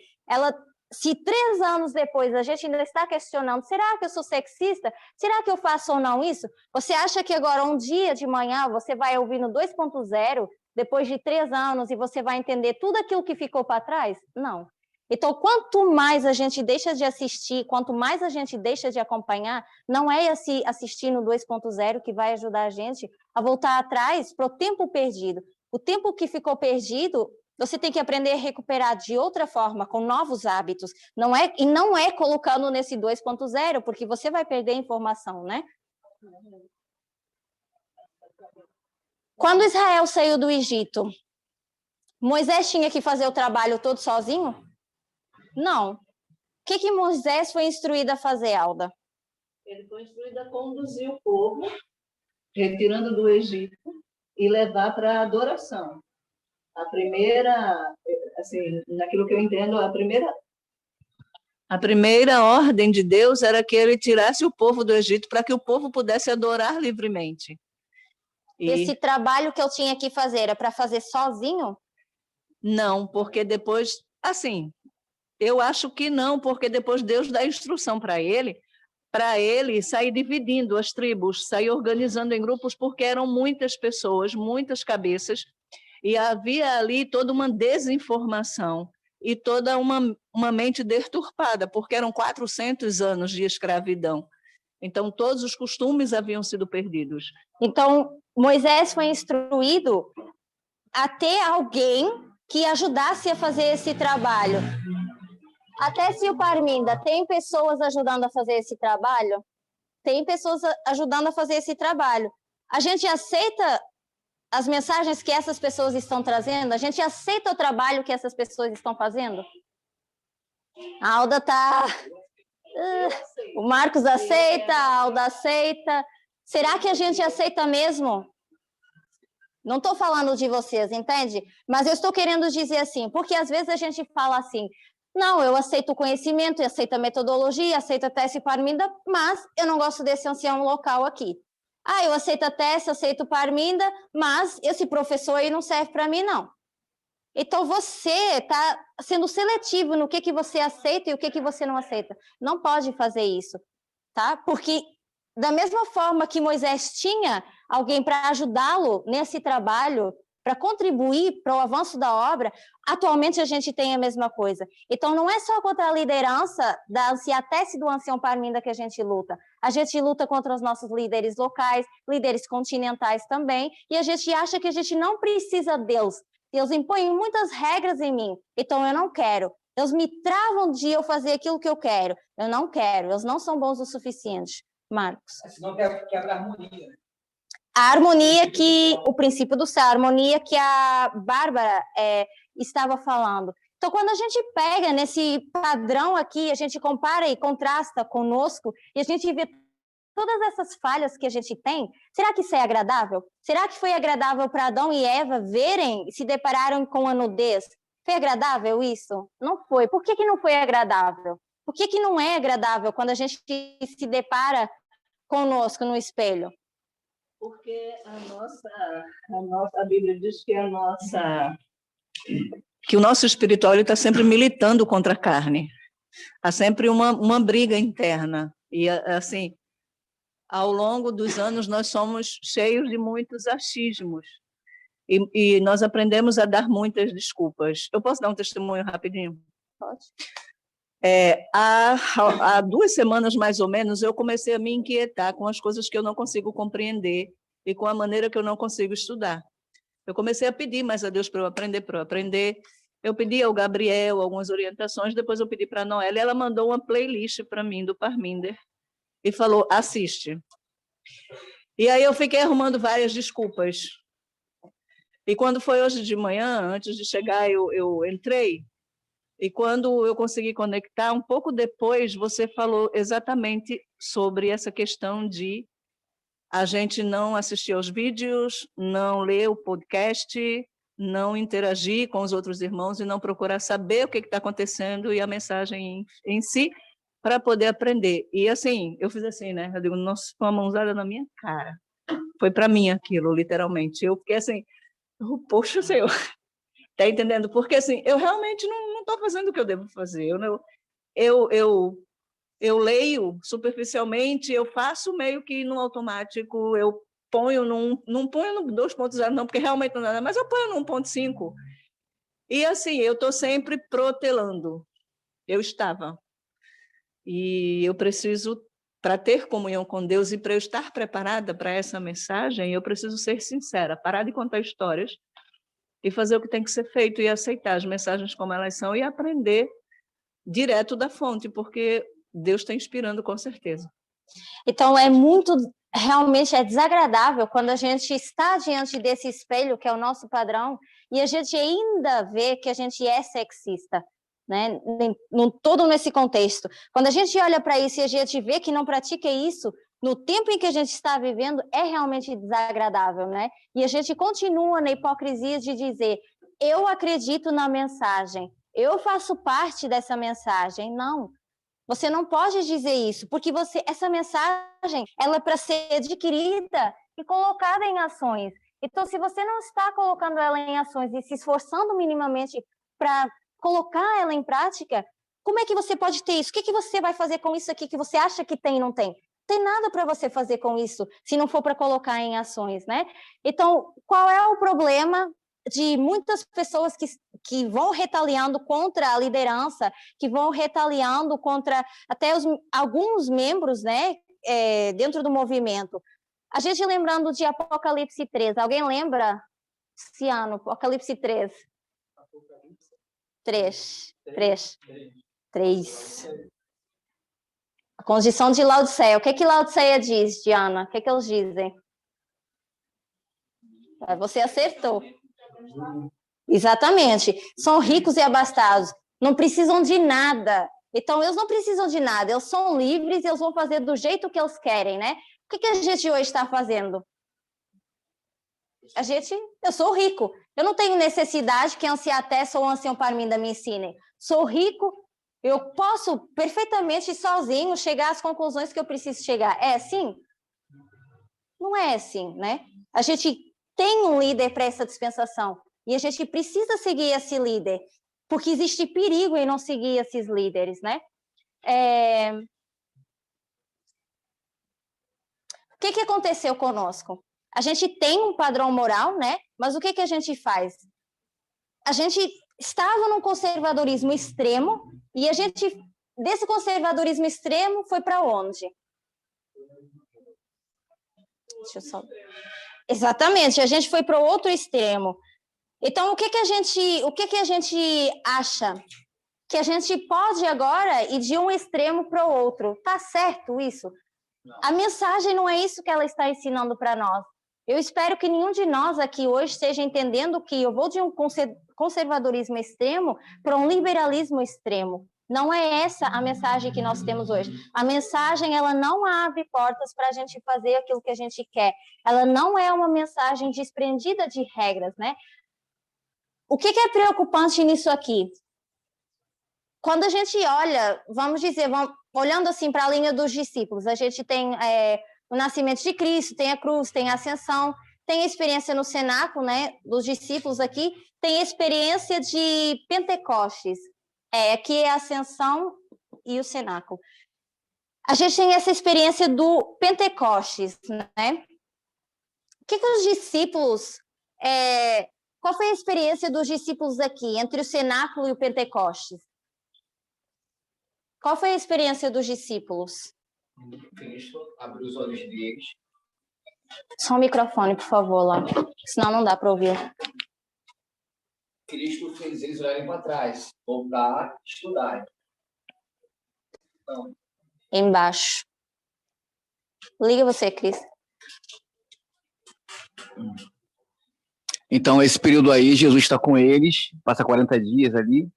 se 3 anos depois a gente ainda está questionando, será que eu sou sexista? Será que eu faço ou não isso? Você acha que agora, um dia de manhã, você vai ouvir no 2.0, depois de 3 anos, e você vai entender tudo aquilo que ficou para trás? Não. Então, quanto mais a gente deixa de assistir, quanto mais a gente deixa de acompanhar, não é esse assistir no 2.0 que vai ajudar a gente a voltar atrás para o tempo perdido. O tempo que ficou perdido, você tem que aprender a recuperar de outra forma, com novos hábitos. Não é colocando nesse 2.0, porque você vai perder informação, né? Quando Israel saiu do Egito, Moisés tinha que fazer o trabalho todo sozinho? Não. O que Moisés foi instruído a fazer, Alda? Ele foi instruído a conduzir o povo, retirando do Egito, e levar para a adoração. A primeira, assim, naquilo que eu entendo, a primeira ordem de Deus era que ele tirasse o povo do Egito para que o povo pudesse adorar livremente. Esse trabalho que eu tinha que fazer era para fazer sozinho? Não, porque depois, assim, eu acho que não, porque depois Deus dá instrução para ele sair dividindo as tribos, sair organizando em grupos, porque eram muitas pessoas, muitas cabeças, e havia ali toda uma desinformação e toda uma mente deturpada, porque eram 400 anos de escravidão. Então, todos os costumes haviam sido perdidos. Então, Moisés foi instruído a ter alguém que ajudasse a fazer esse trabalho. Até se o Parminda, tem pessoas ajudando a fazer esse trabalho? Tem pessoas ajudando a fazer esse trabalho. A gente aceita as mensagens que essas pessoas estão trazendo? A gente aceita o trabalho que essas pessoas estão fazendo? A Alda está... o Marcos aceita, a Alda aceita. Será que a gente aceita mesmo? Não estou falando de vocês, entende? Mas eu estou querendo dizer assim, porque às vezes a gente fala assim, não, eu aceito o conhecimento, eu aceito a metodologia, aceito a teste Parminda, mas eu não gosto desse ancião local aqui. Eu aceito a teste, aceito o Parminda, mas esse professor aí não serve para mim, não. Então, você está sendo seletivo no que você aceita e o que você não aceita. Não pode fazer isso, tá? Porque, da mesma forma que Moisés tinha alguém para ajudá-lo nesse trabalho, para contribuir para o avanço da obra, atualmente a gente tem a mesma coisa. Então, não é só contra a liderança da Anciatesse do Ancião Parminda que a gente luta contra os nossos líderes locais, líderes continentais também, e a gente acha que a gente não precisa Deus. Deus impõe muitas regras em mim, então eu não quero. Deus me travam de eu fazer aquilo que eu quero. Eu não quero, eles não são bons o suficiente. Marcos. Senão quebra a harmonia. A harmonia o princípio do céu, a harmonia que a Bárbara estava falando. Então, quando a gente pega nesse padrão aqui, a gente compara e contrasta conosco, e a gente vê todas essas falhas que a gente tem, será que isso é agradável? Será que foi agradável para Adão e Eva verem, se depararam com a nudez? Foi agradável isso? Não foi. Por que não foi agradável? Por que não é agradável quando a gente se depara conosco no espelho? Porque a Bíblia diz que que o nosso espiritual está sempre militando contra a carne. Há sempre uma briga interna. E, assim, ao longo dos anos, nós somos cheios de muitos achismos. E nós aprendemos a dar muitas desculpas. Eu posso dar um testemunho rapidinho? Pode. Há 2 semanas, mais ou menos, eu comecei a me inquietar com as coisas que eu não consigo compreender e com a maneira que eu não consigo estudar. Eu comecei a pedir mais a Deus para eu aprender. Eu pedi ao Gabriel algumas orientações, depois eu pedi para a Noela, e ela mandou uma playlist para mim, do Parminder, e falou, assiste. E aí eu fiquei arrumando várias desculpas. E quando foi hoje de manhã, antes de chegar, eu entrei, e quando eu consegui conectar, um pouco depois, você falou exatamente sobre essa questão de a gente não assistir aos vídeos, não ler o podcast, não interagir com os outros irmãos e não procurar saber o que está acontecendo e a mensagem em si, para poder aprender. E assim, eu fiz assim, né? Eu digo, nossa, foi uma mãozada na minha cara. Foi para mim aquilo, literalmente. Eu fiquei assim, poxa, Senhor, tá entendendo? Porque assim, eu realmente não estou fazendo o que eu devo fazer. Eu leio superficialmente, eu faço meio que no automático, eu ponho não ponho no 2.0 não, porque realmente não dá nada, mas eu ponho no 1.5. E assim, eu estou sempre protelando. Eu estava. E eu preciso, para ter comunhão com Deus e para eu estar preparada para essa mensagem, eu preciso ser sincera, parar de contar histórias e fazer o que tem que ser feito e aceitar as mensagens como elas são e aprender direto da fonte, porque Deus está inspirando com certeza. Então, realmente é desagradável quando a gente está diante desse espelho, que é o nosso padrão, e a gente ainda vê que a gente é sexista, né? Todo nesse contexto. Quando a gente olha para isso e a gente vê que não pratica isso, no tempo em que a gente está vivendo, é realmente desagradável, né? E a gente continua na hipocrisia de dizer, eu acredito na mensagem, eu faço parte dessa mensagem. Não. Você não pode dizer isso, porque essa mensagem ela é para ser adquirida e colocada em ações. Então, se você não está colocando ela em ações e se esforçando minimamente para colocar ela em prática, como é que você pode ter isso? O que você vai fazer com isso aqui que você acha que tem e não tem? Não tem nada para você fazer com isso, se não for para colocar em ações, né? Então, qual é o problema de muitas pessoas que vão retaliando contra a liderança, que vão retaliando contra até alguns membros, né, dentro do movimento? A gente lembrando de Apocalipse 3, alguém lembra esse ano, Apocalipse 3? 3. A condição de Laodiceia. O que Laodiceia diz, Diana? O que eles dizem? Você acertou. Exatamente. São ricos e abastados. Não precisam de nada. Então, eles não precisam de nada. Eles são livres e eles vão fazer do jeito que eles querem, né? O que a gente hoje está fazendo? Eu sou rico. Eu não tenho necessidade que Anciatessa ou Ancião Parminda me ensinem. Sou rico, eu posso perfeitamente sozinho chegar às conclusões que eu preciso chegar. É assim? Não é assim, né? A gente tem um líder para essa dispensação e a gente precisa seguir esse líder, porque existe perigo em não seguir esses líderes, né? O que aconteceu conosco? A gente tem um padrão moral, né? Mas o que a gente faz? A gente estava num conservadorismo extremo e a gente, desse conservadorismo extremo, foi para onde? Deixa eu só... Exatamente, a gente foi para o outro extremo. Então, o que a gente acha? Que a gente pode agora ir de um extremo para o outro. Tá certo isso? A mensagem não é isso que ela está ensinando para nós. Eu espero que nenhum de nós aqui hoje esteja entendendo que eu vou de um conservadorismo extremo para um liberalismo extremo. Não é essa a mensagem que nós temos hoje. A mensagem, ela não abre portas para a gente fazer aquilo que a gente quer. Ela não é uma mensagem desprendida de regras, né? O que é preocupante nisso aqui? Quando a gente olha, olhando assim para a linha dos discípulos, a gente tem o nascimento de Cristo, tem a cruz, tem a ascensão, tem a experiência no cenáculo, né, dos discípulos aqui, tem a experiência de Pentecostes, que é a ascensão e o cenáculo. A gente tem essa experiência do Pentecostes, né? O que os discípulos... qual foi a experiência dos discípulos aqui, entre o cenáculo e o Pentecostes? Qual foi a experiência dos discípulos? Cristo abriu os olhos deles. Só o microfone, por favor, lá. Senão não dá para ouvir. Cristo fez eles olharem para trás, voltar, estudar. Então, Embaixo. Liga você, Cris. Então, esse período aí, Jesus está com eles, passa 40 dias ali,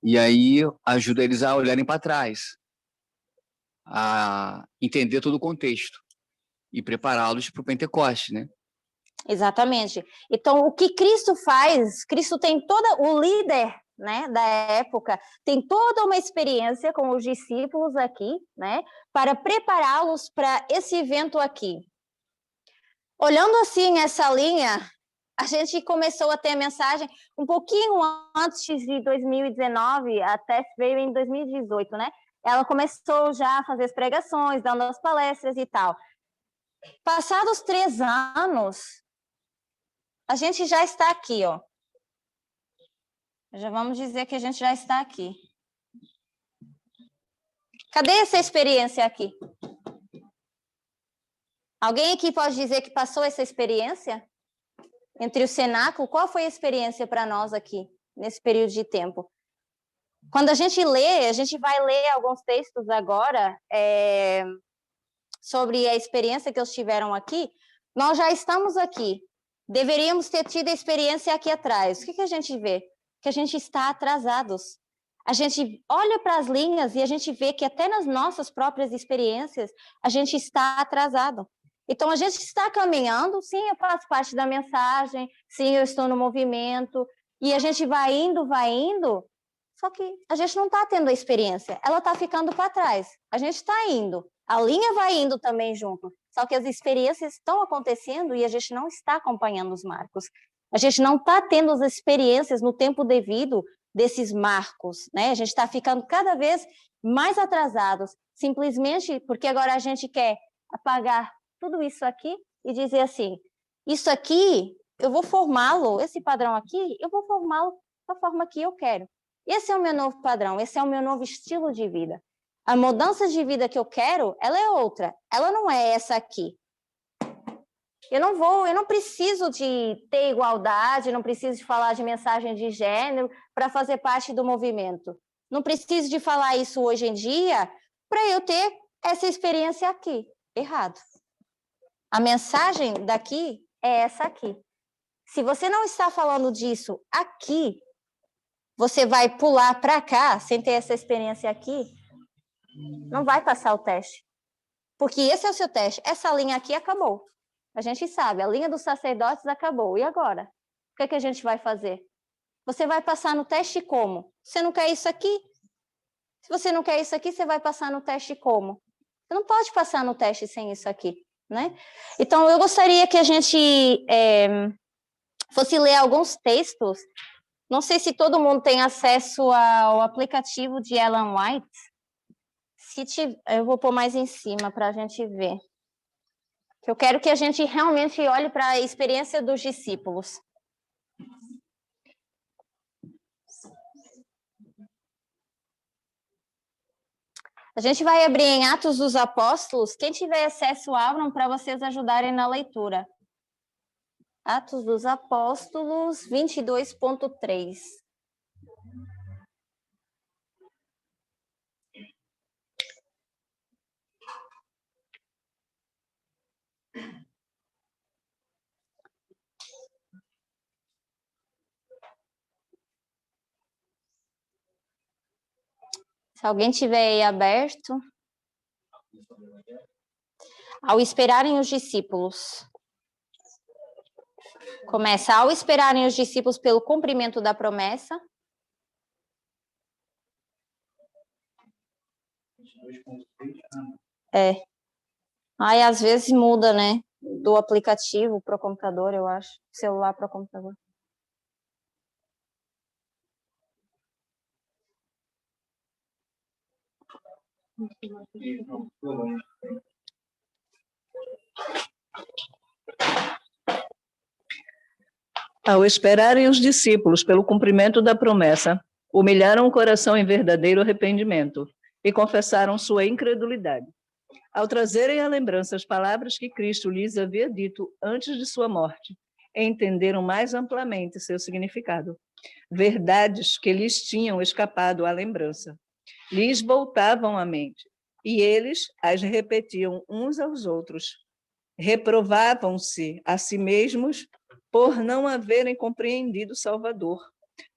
e aí ajuda eles a olharem para trás, a entender todo o contexto e prepará-los para o Pentecostes, né? Exatamente. Então, o que Cristo faz, Cristo tem o líder, né, da época, tem toda uma experiência com os discípulos aqui, né, para prepará-los para esse evento aqui. Olhando assim essa linha, a gente começou a ter a mensagem um pouquinho antes de 2019, até veio em 2018, né? Ela começou já a fazer as pregações, dando as palestras e tal. Passados 3 anos, a gente já está aqui, ó. Já vamos dizer que a gente já está aqui. Cadê essa experiência aqui? Alguém aqui pode dizer que passou essa experiência? Entre o cenáculo, qual foi a experiência para nós aqui, nesse período de tempo? Quando a gente lê, a gente vai ler alguns textos agora sobre a experiência que eles tiveram aqui. Nós já estamos aqui. Deveríamos ter tido a experiência aqui atrás. O que a gente vê? Que a gente está atrasados. A gente olha para as linhas e a gente vê que até nas nossas próprias experiências, a gente está atrasado. Então, a gente está caminhando, sim, eu faço parte da mensagem, sim, eu estou no movimento, e a gente vai indo, só que a gente não está tendo a experiência, ela está ficando para trás. A gente está indo, a linha vai indo também junto, só que as experiências estão acontecendo e a gente não está acompanhando os marcos. A gente não está tendo as experiências no tempo devido desses marcos, né? A gente está ficando cada vez mais atrasados, simplesmente porque agora a gente quer apagar tudo isso aqui e dizer assim, isso aqui, eu vou formá-lo, esse padrão aqui, eu vou formá-lo da forma que eu quero. Esse é o meu novo padrão, esse é o meu novo estilo de vida. A mudança de vida que eu quero, ela é outra, ela não é essa aqui. Eu não preciso de ter igualdade, não preciso de falar de mensagem de gênero para fazer parte do movimento. Não preciso de falar isso hoje em dia para eu ter essa experiência aqui. Errado. A mensagem daqui é essa aqui. Se você não está falando disso aqui, você vai pular para cá sem ter essa experiência aqui, não vai passar o teste. Porque esse é o seu teste. Essa linha aqui acabou. A gente sabe, a linha dos sacerdotes acabou. E agora? O que a gente vai fazer? Você vai passar no teste como? Você não quer isso aqui? Se você não quer isso aqui, você vai passar no teste como? Você não pode passar no teste sem isso aqui, né? Então, eu gostaria que a gente fosse ler alguns textos. Não sei se todo mundo tem acesso ao aplicativo de Ellen White. Se tiver, eu vou pôr mais em cima para a gente ver. Eu quero que a gente realmente olhe para a experiência dos discípulos. A gente vai abrir em Atos dos Apóstolos. Quem tiver acesso, abram para vocês ajudarem na leitura. Atos dos Apóstolos 22.3. Se alguém tiver aí aberto. Ao esperarem os discípulos. Começa, ao esperarem os discípulos pelo cumprimento da promessa. Aí às vezes muda, né? Do aplicativo para o computador, eu acho. Celular para o computador. Ao esperarem os discípulos pelo cumprimento da promessa, humilharam o coração em verdadeiro arrependimento e confessaram sua incredulidade. Ao trazerem à lembrança as palavras que Cristo lhes havia dito antes de sua morte, entenderam mais amplamente seu significado. verdades que lhes tinham escapado à lembrança. Lhes voltavam à mente, e eles as repetiam uns aos outros. Reprovavam-se a si mesmos por não haverem compreendido o Salvador,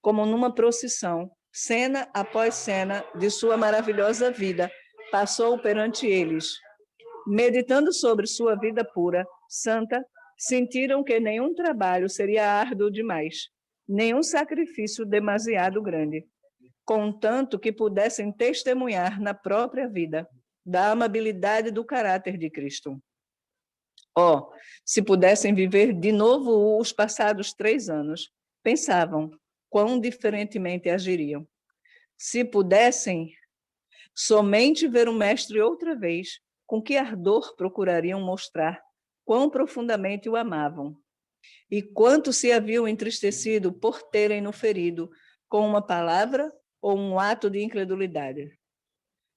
como numa procissão, cena após cena de sua maravilhosa vida, passou perante eles. Meditando sobre sua vida pura, santa, sentiram que nenhum trabalho seria árduo demais, nenhum sacrifício demasiado grande, contanto que pudessem testemunhar na própria vida da amabilidade do caráter de Cristo. Oh, se pudessem viver de novo os passados 3 anos, pensavam quão diferentemente agiriam. Se pudessem somente ver o Mestre outra vez, com que ardor procurariam mostrar quão profundamente o amavam e quanto se haviam entristecido por terem-no ferido com uma palavra ou um ato de incredulidade.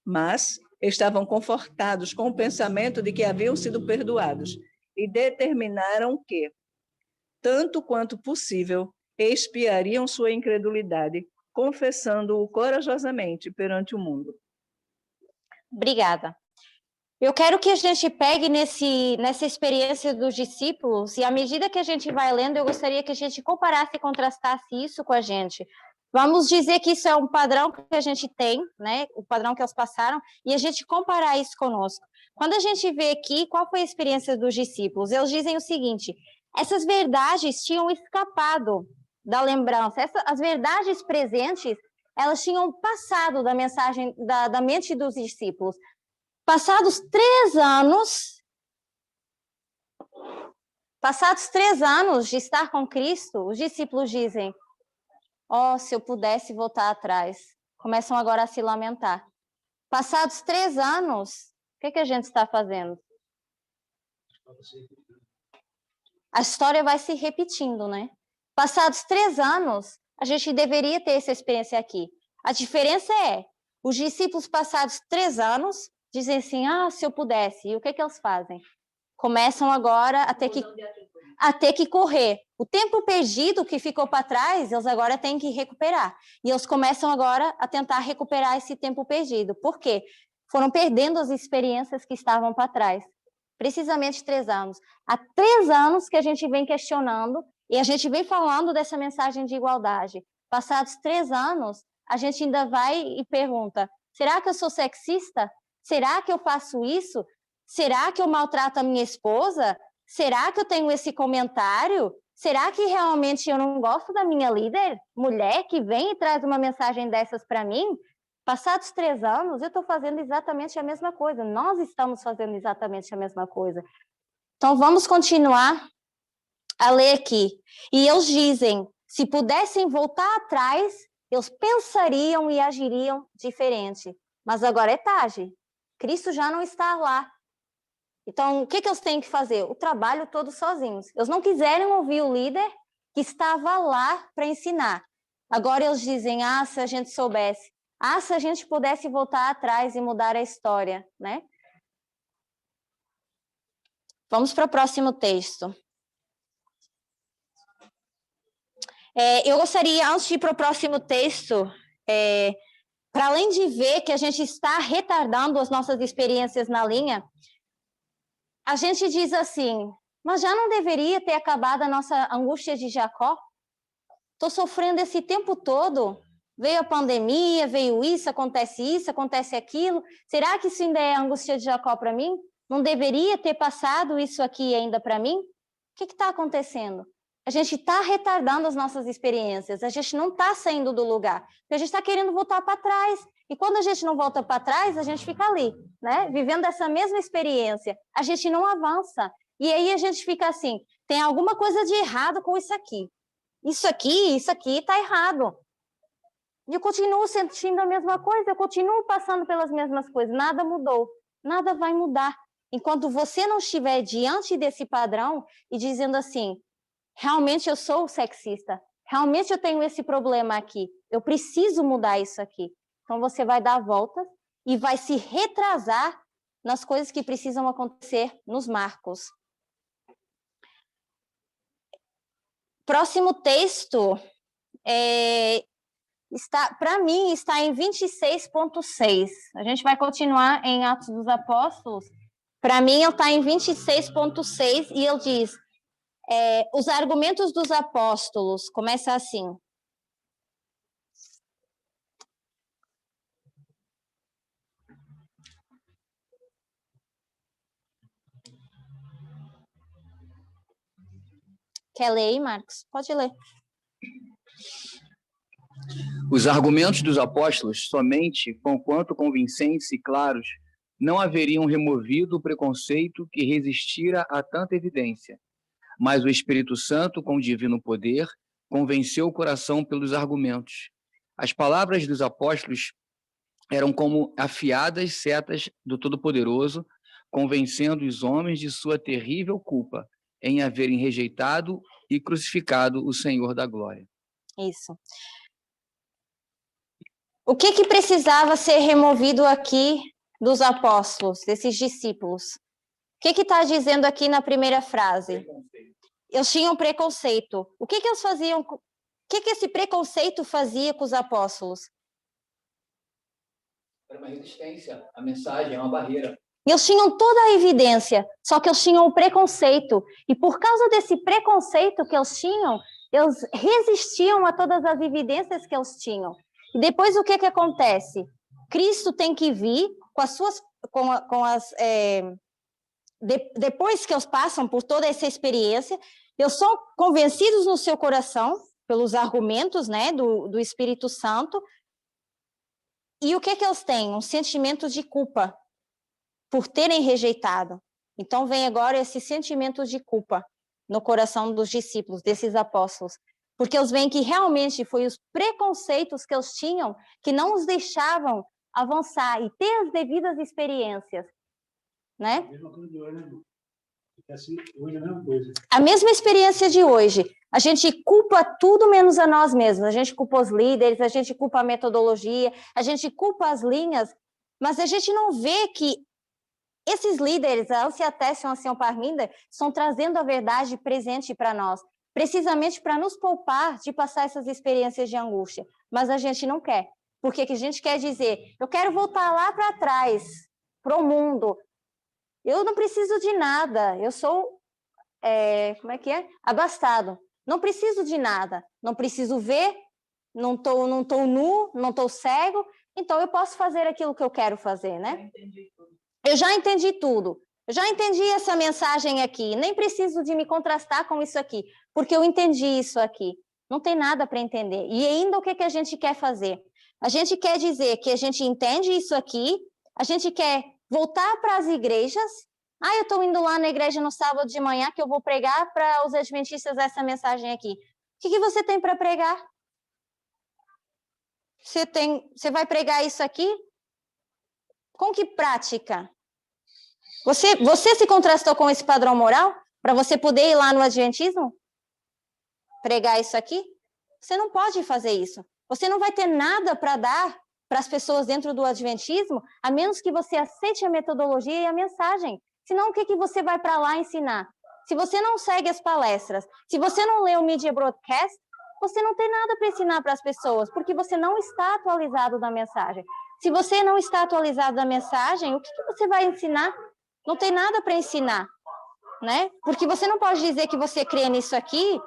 Mas estavam confortados com o pensamento de que haviam sido perdoados e determinaram que, tanto quanto possível, expiariam sua incredulidade, confessando-o corajosamente perante o mundo. Obrigada. Eu quero que a gente pegue nessa experiência dos discípulos e, à medida que a gente vai lendo, eu gostaria que a gente comparasse e contrastasse isso com a gente. Vamos dizer que isso é um padrão que a gente tem, né? O padrão que eles passaram, e a gente comparar isso conosco. Quando a gente vê aqui, qual foi a experiência dos discípulos? Eles dizem o seguinte: essas verdades tinham escapado da lembrança, as verdades presentes, elas tinham passado da mensagem, da mente dos discípulos. Passados 3 anos de estar com Cristo, os discípulos dizem: oh, se eu pudesse voltar atrás. Começam agora a se lamentar. Passados 3 anos, o que a gente está fazendo? A história vai se repetindo, né? Passados 3 anos, a gente deveria ter essa experiência aqui. A diferença é, os discípulos passados 3 anos, dizem assim, ah, se eu pudesse. E o que eles fazem? Começam agora a ter que correr. O tempo perdido que ficou para trás, eles agora têm que recuperar. E eles começam agora a tentar recuperar esse tempo perdido. Por quê? Foram perdendo as experiências que estavam para trás. Precisamente 3 anos. Há 3 anos que a gente vem questionando e a gente vem falando dessa mensagem de igualdade. Passados 3 anos, a gente ainda vai e pergunta, será que eu sou sexista? Será que eu faço isso? Será que eu maltrato a minha esposa? Será que eu tenho esse comentário? Será que realmente eu não gosto da minha líder, mulher, que vem e traz uma mensagem dessas para mim? Passados 3 anos, eu estou fazendo exatamente a mesma coisa. Nós estamos fazendo exatamente a mesma coisa. Então, vamos continuar a ler aqui. E eles dizem, se pudessem voltar atrás, eles pensariam e agiriam diferente. Mas agora é tarde. Cristo já não está lá. Então, o que eles têm que fazer? O trabalho todo sozinhos. Eles não quiserem ouvir o líder que estava lá para ensinar. Agora eles dizem, ah, se a gente soubesse. Ah, se a gente pudesse voltar atrás e mudar a história, né? Vamos para o próximo texto. Eu gostaria, antes de ir para o próximo texto, para além de ver que a gente está retardando as nossas experiências na linha, a gente diz assim, mas já não deveria ter acabado a nossa angústia de Jacó? Estou sofrendo esse tempo todo, veio a pandemia, veio isso, acontece aquilo, será que isso ainda é a angústia de Jacó para mim? Não deveria ter passado isso aqui ainda para mim? O que está acontecendo? A gente está retardando as nossas experiências, a gente não está saindo do lugar, porque a gente está querendo voltar para trás. E quando a gente não volta para trás, a gente fica ali, né? Vivendo essa mesma experiência. A gente não avança. E aí a gente fica assim, tem alguma coisa de errado com isso aqui. Isso aqui está errado. E eu continuo sentindo a mesma coisa, eu continuo passando pelas mesmas coisas. Nada mudou, nada vai mudar. Enquanto você não estiver diante desse padrão e dizendo assim, realmente eu sou sexista, realmente eu tenho esse problema aqui, eu preciso mudar isso aqui. Então, você vai dar voltas e vai se retrasar nas coisas que precisam acontecer nos marcos. Próximo texto Para mim, está em 26,6. A gente vai continuar em Atos dos Apóstolos. Para mim, ele está em 26,6 e ele diz, os argumentos dos apóstolos, começa assim. Quer ler aí, Marcos? Pode ler. Os argumentos dos apóstolos, somente, conquanto convincentes e claros, não haveriam removido o preconceito que resistira a tanta evidência. Mas o Espírito Santo, com divino poder, convenceu o coração pelos argumentos. As palavras dos apóstolos eram como afiadas setas do Todo-Poderoso, convencendo os homens de sua terrível culpa em haverem rejeitado e crucificado o Senhor da glória. Isso. O que precisava ser removido aqui dos apóstolos, desses discípulos? O que está dizendo aqui na primeira frase? Eles tinham preconceito. O que eles faziam? O que esse preconceito fazia com os apóstolos? Era uma resistência, a mensagem é uma barreira. Eles tinham toda a evidência, só que eles tinham o preconceito. E por causa desse preconceito que eles tinham, eles resistiam a todas as evidências que eles tinham. E depois o que acontece? Cristo tem que vir com as suas... depois que eles passam por toda essa experiência, eles são convencidos no seu coração pelos argumentos, né, do Espírito Santo. E o que eles têm? Um sentimento de culpa por terem rejeitado. Então vem agora esse sentimento de culpa no coração dos discípulos, desses apóstolos, porque eles veem que realmente foi os preconceitos que eles tinham que não os deixavam avançar e ter as devidas experiências, né? A mesma experiência de hoje. A gente culpa tudo menos a nós mesmos. A gente culpa os líderes, a gente culpa a metodologia, a gente culpa as linhas, mas a gente não vê que esses líderes, a Elcia Tess e a Ancião Parminda, estão trazendo a verdade presente para nós, precisamente para nos poupar de passar essas experiências de angústia. Mas a gente não quer. Porque que a gente quer dizer, eu quero voltar lá para trás, para o mundo. Eu não preciso de nada, eu sou, abastado. Não preciso de nada, não preciso ver, não estou nu, não estou cego, então eu posso fazer aquilo que eu quero fazer, né? Eu já entendi tudo. Eu já entendi essa mensagem aqui. Nem preciso de me contrastar com isso aqui, porque eu entendi isso aqui. Não tem nada para entender. E ainda o que a gente quer fazer? A gente quer dizer que a gente entende isso aqui, a gente quer voltar para as igrejas. Eu estou indo lá na igreja no sábado de manhã que eu vou pregar para os adventistas essa mensagem aqui. O que você tem para pregar? Você vai pregar isso aqui? Com que prática? Você se contrastou com esse padrão moral para você poder ir lá no adventismo? Pregar isso aqui? Você não pode fazer isso. Você não vai ter nada para dar para as pessoas dentro do adventismo, a menos que você aceite a metodologia e a mensagem. Senão, o que você vai para lá ensinar? Se você não segue as palestras, se você não lê o Media Broadcast, você não tem nada para ensinar para as pessoas, porque você não está atualizado da mensagem. Se você não está atualizado da mensagem, o que você vai ensinar? Não tem nada para ensinar, né? Porque você não pode dizer que você crê nisso aqui,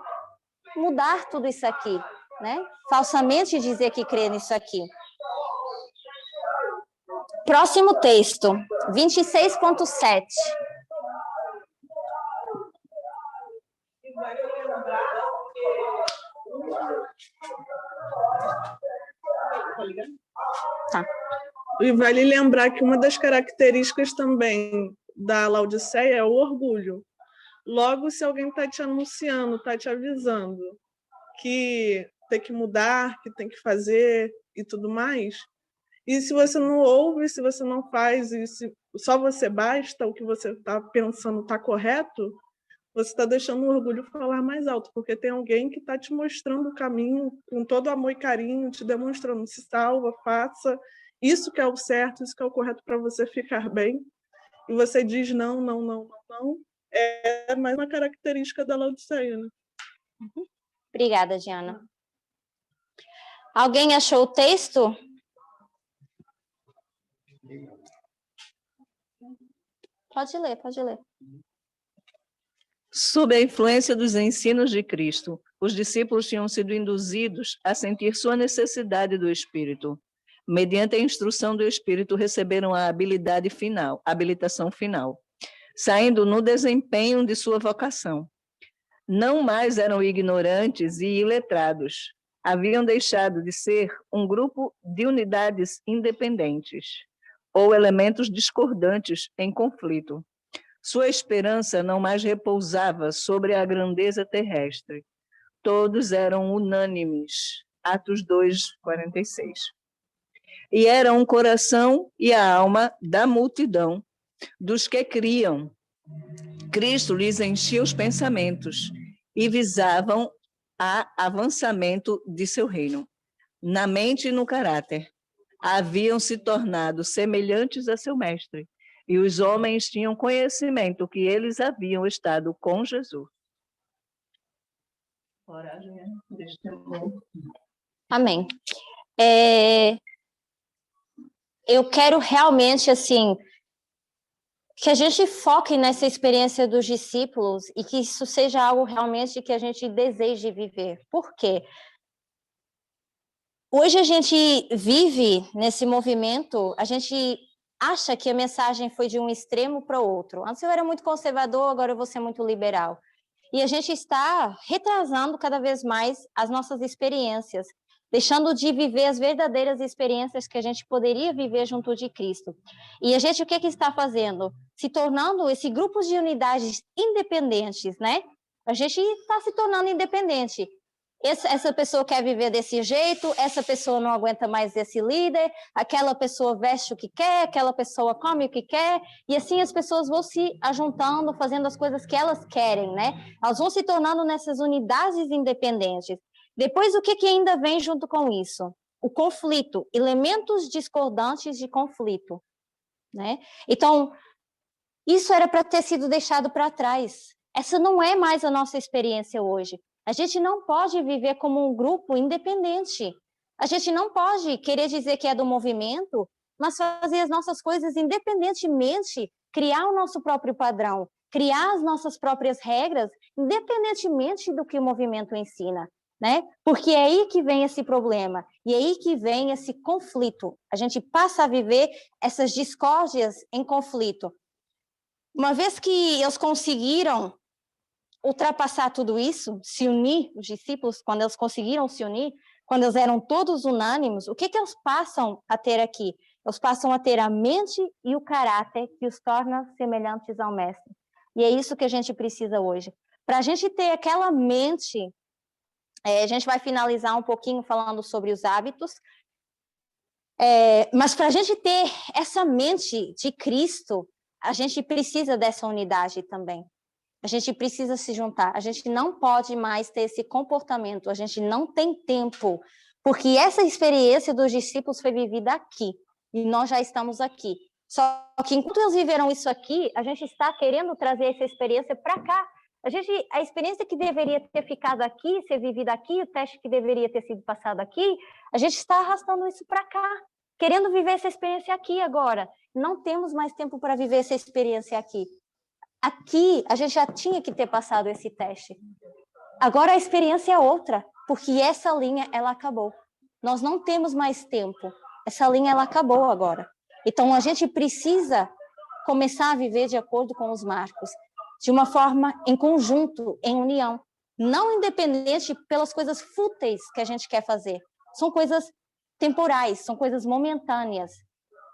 mudar tudo isso aqui, né? Falsamente dizer que crê nisso aqui. Próximo texto, 26,7. Tá. E vale lembrar que uma das características também da Laodiceia é o orgulho. Logo, se alguém está te anunciando, está te avisando que tem que mudar, que tem que fazer e tudo mais, e se você não ouve, se você não faz, e se só você basta, o que você está pensando está correto, você está deixando o orgulho falar mais alto, porque tem alguém que está te mostrando o caminho com todo amor e carinho, te demonstrando, se salva, faça isso que é o certo, isso que é o correto para você ficar bem, e você diz não, não, não, não, não, é mais uma característica da Laodiceia, né? Obrigada, Diana. Alguém achou o texto? Pode ler, pode ler. Sob a influência dos ensinos de Cristo, os discípulos tinham sido induzidos a sentir sua necessidade do Espírito. Mediante a instrução do Espírito, receberam a habilitação final, saindo no desempenho de sua vocação. Não mais eram ignorantes e iletrados. Haviam deixado de ser um grupo de unidades independentes ou elementos discordantes em conflito. Sua esperança não mais repousava sobre a grandeza terrestre. Todos eram unânimes. Atos 2:46. E eram o coração e a alma da multidão, dos que criam. Cristo lhes enchia os pensamentos e visavam a avançamento de seu reino. Na mente e no caráter, haviam se tornado semelhantes a seu mestre, e os homens tinham conhecimento que eles haviam estado com Jesus. Amém. Eu quero realmente, assim, que a gente foque nessa experiência dos discípulos e que isso seja algo realmente que a gente deseje viver. Por quê? Hoje a gente vive nesse movimento, a gente acha que a mensagem foi de um extremo para o outro. Antes eu era muito conservador, agora eu vou ser muito liberal. E a gente está retrasando cada vez mais as nossas experiências, deixando de viver as verdadeiras experiências que a gente poderia viver junto de Cristo. E a gente, o que está fazendo? Se tornando esse grupo de unidades independentes, né? A gente está se tornando independente. Essa pessoa quer viver desse jeito, essa pessoa não aguenta mais esse líder, aquela pessoa veste o que quer, aquela pessoa come o que quer, e assim as pessoas vão se ajuntando, fazendo as coisas que elas querem, né? Elas vão se tornando nessas unidades independentes. Depois, o que ainda vem junto com isso? O conflito, elementos discordantes de conflito, né? Então, isso era para ter sido deixado para trás. Essa não é mais a nossa experiência hoje. A gente não pode viver como um grupo independente. A gente não pode querer dizer que é do movimento, mas fazer as nossas coisas independentemente, criar o nosso próprio padrão, criar as nossas próprias regras, independentemente do que o movimento ensina, né? Porque é aí que vem esse problema, e é aí que vem esse conflito. A gente passa a viver essas discórdias em conflito. Uma vez que eles conseguiram ultrapassar tudo isso, se unir, os discípulos, quando eles conseguiram se unir, quando eles eram todos unânimes, o que eles passam a ter aqui? Eles passam a ter a mente e o caráter que os torna semelhantes ao mestre. E é isso que a gente precisa hoje. Para a gente ter aquela mente, a gente vai finalizar um pouquinho falando sobre os hábitos, mas para a gente ter essa mente de Cristo, a gente precisa dessa unidade também. A gente precisa se juntar, a gente não pode mais ter esse comportamento, a gente não tem tempo, porque essa experiência dos discípulos foi vivida aqui, e nós já estamos aqui. Só que enquanto eles viveram isso aqui, a gente está querendo trazer essa experiência para cá. A experiência que deveria ter ficado aqui, ser vivida aqui, o teste que deveria ter sido passado aqui, a gente está arrastando isso para cá, querendo viver essa experiência aqui agora. Não temos mais tempo para viver essa experiência aqui. Aqui, a gente já tinha que ter passado esse teste. Agora a experiência é outra, porque essa linha, ela acabou. Nós não temos mais tempo. Essa linha, ela acabou agora. Então, a gente precisa começar a viver de acordo com os marcos, de uma forma em conjunto, em união. Não independente pelas coisas fúteis que a gente quer fazer. São coisas temporais, são coisas momentâneas.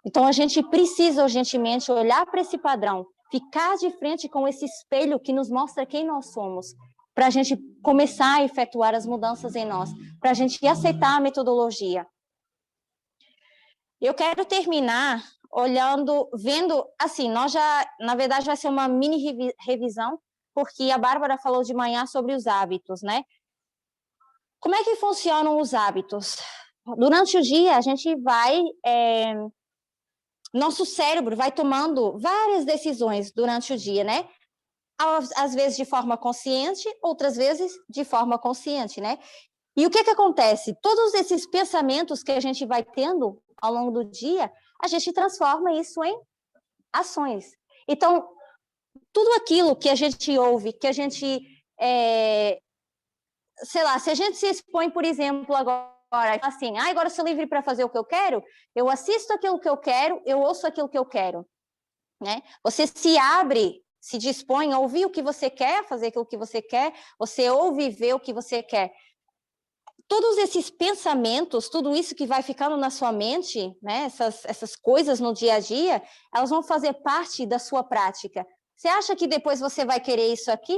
Então, a gente precisa urgentemente olhar para esse padrão, ficar de frente com esse espelho que nos mostra quem nós somos, para a gente começar a efetuar as mudanças em nós, para a gente aceitar a metodologia. Eu quero terminar vendo, assim, nós já, na verdade, vai ser uma mini revisão, porque a Bárbara falou de manhã sobre os hábitos, né? Como é que funcionam os hábitos? Durante o dia, a gente vai... Nosso cérebro vai tomando várias decisões durante o dia, né? Às vezes de forma consciente, outras vezes de forma consciente, né? E o que acontece? Todos esses pensamentos que a gente vai tendo ao longo do dia, a gente transforma isso em ações. Então, tudo aquilo que a gente ouve, que a gente, sei lá, se a gente se expõe, por exemplo, agora, assim, agora eu sou livre para fazer o que eu quero, eu assisto aquilo que eu quero, eu ouço aquilo que eu quero, né? Você se abre, se dispõe a ouvir o que você quer, fazer aquilo que você quer, você ouve e vê o que você quer. Todos esses pensamentos, tudo isso que vai ficando na sua mente, né, essas coisas no dia a dia, elas vão fazer parte da sua prática. Você acha que depois você vai querer isso aqui?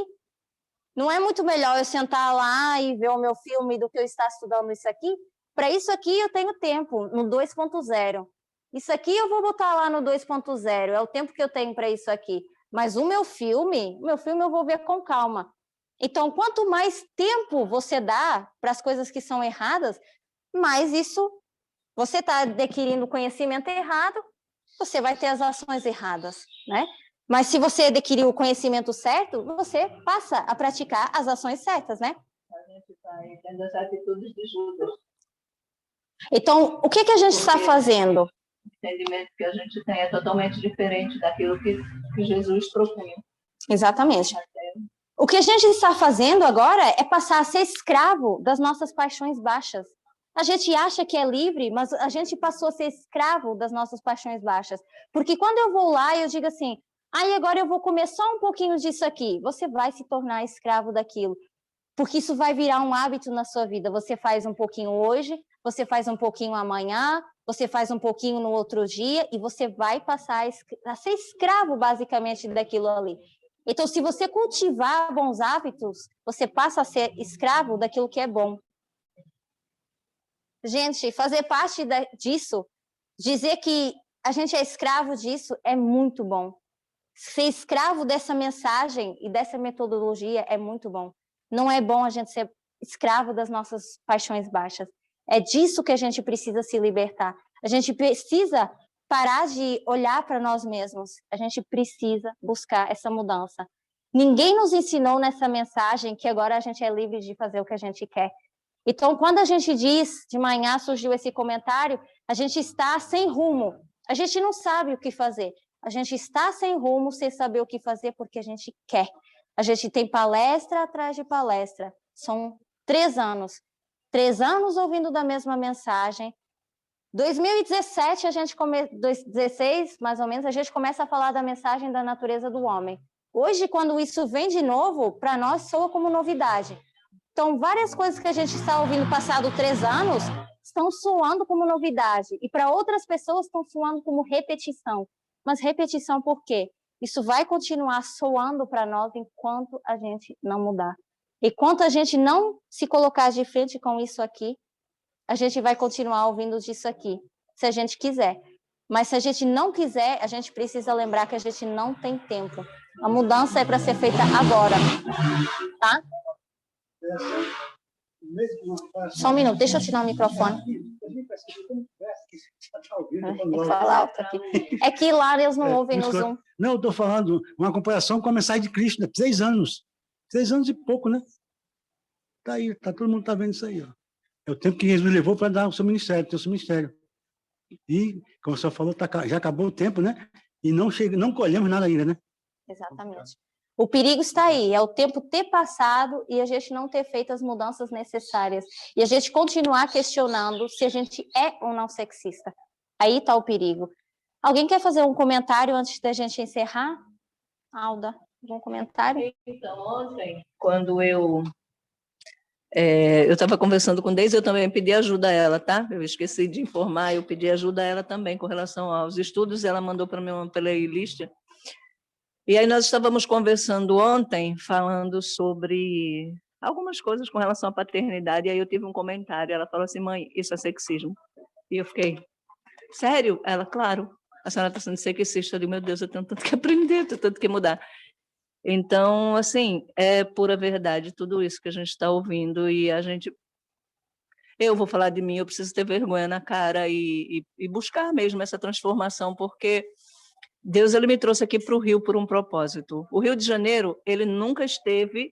Não é muito melhor eu sentar lá e ver o meu filme do que eu estar estudando isso aqui? Para isso aqui eu tenho tempo, no 2.0. Isso aqui eu vou botar lá no 2.0, é o tempo que eu tenho para isso aqui. Mas o meu filme eu vou ver com calma. Então, quanto mais tempo você dá para as coisas que são erradas, mais isso, você está adquirindo conhecimento errado, você vai ter as ações erradas, né? Mas se você adquirir o conhecimento certo, você passa a praticar as ações certas, né? A gente está tendo as atitudes de Judas. Então, o que a gente está fazendo? O entendimento que a gente tem é totalmente diferente daquilo que Jesus propunha. Exatamente. O que a gente está fazendo agora é passar a ser escravo das nossas paixões baixas. A gente acha que é livre, mas a gente passou a ser escravo das nossas paixões baixas. Porque quando eu vou lá e eu digo assim, agora eu vou comer só um pouquinho disso aqui, você vai se tornar escravo daquilo. Porque isso vai virar um hábito na sua vida. Você faz um pouquinho hoje, você faz um pouquinho amanhã, você faz um pouquinho no outro dia, e você vai passar a ser escravo, basicamente, daquilo ali. Então, se você cultivar bons hábitos, você passa a ser escravo daquilo que é bom. Gente, fazer parte disso, dizer que a gente é escravo disso, é muito bom. Ser escravo dessa mensagem e dessa metodologia é muito bom. Não é bom a gente ser escravo das nossas paixões baixas. É disso que a gente precisa se libertar. A gente precisa parar de olhar para nós mesmos. A gente precisa buscar essa mudança. Ninguém nos ensinou nessa mensagem que agora a gente é livre de fazer o que a gente quer. Então, quando a gente diz, de manhã surgiu esse comentário, a gente está sem rumo. A gente não sabe o que fazer. A gente está sem rumo, sem saber o que fazer, porque a gente quer. A gente tem palestra atrás de palestra. São 3 anos. 3 anos ouvindo da mesma mensagem. 2017, 2016, mais ou menos, a gente começa a falar da mensagem da natureza do homem. Hoje, quando isso vem de novo, para nós soa como novidade. Então, várias coisas que a gente está ouvindo passado 3 anos estão soando como novidade. E para outras pessoas estão soando como repetição. Mas repetição por quê? Isso vai continuar soando para nós enquanto a gente não mudar. Enquanto a gente não se colocar de frente com isso aqui, a gente vai continuar ouvindo disso aqui, se a gente quiser. Mas se a gente não quiser, a gente precisa lembrar que a gente não tem tempo. A mudança é para ser feita agora, tá? Só um minuto, deixa eu tirar o microfone. Tem que falar alto aqui. É que lá eles não ouvem no Zoom. Não, eu estou falando uma comparação com a mensagem de Cristo, né? 6 anos. 6 anos e pouco, né? Está aí, todo mundo está vendo isso aí. Ó. É o tempo que Jesus levou para dar o seu ministério, ter o seu ministério. E, como o senhor falou, já acabou o tempo, né? E não colhemos nada ainda, né? Exatamente. O perigo está aí, é o tempo ter passado e a gente não ter feito as mudanças necessárias. E a gente continuar questionando se a gente é ou não sexista. Aí está o perigo. Alguém quer fazer um comentário antes da gente encerrar? Alda, algum comentário? Então, ontem, quando eu estava conversando com Deise, eu também pedi ajuda a ela, tá? Eu esqueci de informar, eu pedi ajuda a ela também com relação aos estudos, ela mandou para mim uma playlist. E aí nós estávamos conversando ontem, falando sobre algumas coisas com relação à paternidade, e aí eu tive um comentário, ela falou assim, mãe, isso é sexismo. E eu fiquei, sério? Ela, claro, a senhora está sendo sexista. Eu digo, meu Deus, eu tenho tanto que aprender, eu tenho tanto que mudar. Então, assim, é pura verdade tudo isso que a gente está ouvindo, e a gente... Eu vou falar de mim, eu preciso ter vergonha na cara e buscar mesmo essa transformação, porque Deus, ele me trouxe aqui para o Rio por um propósito. O Rio de Janeiro, ele nunca esteve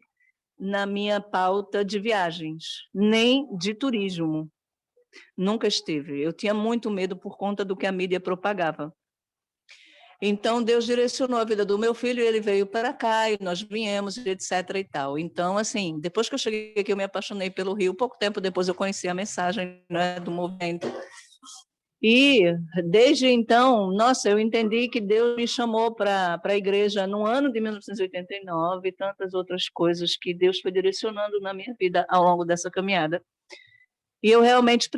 na minha pauta de viagens, nem de turismo. Nunca esteve. Eu tinha muito medo por conta do que a mídia propagava. Então, Deus direcionou a vida do meu filho, ele veio para cá, e nós viemos, etc. e tal. Então, assim, depois que eu cheguei aqui, eu me apaixonei pelo Rio. Pouco tempo depois eu conheci a mensagem, né, do movimento. E, desde então, nossa, eu entendi que Deus me chamou para a igreja no ano de 1989 e tantas outras coisas que Deus foi direcionando na minha vida ao longo dessa caminhada. E eu realmente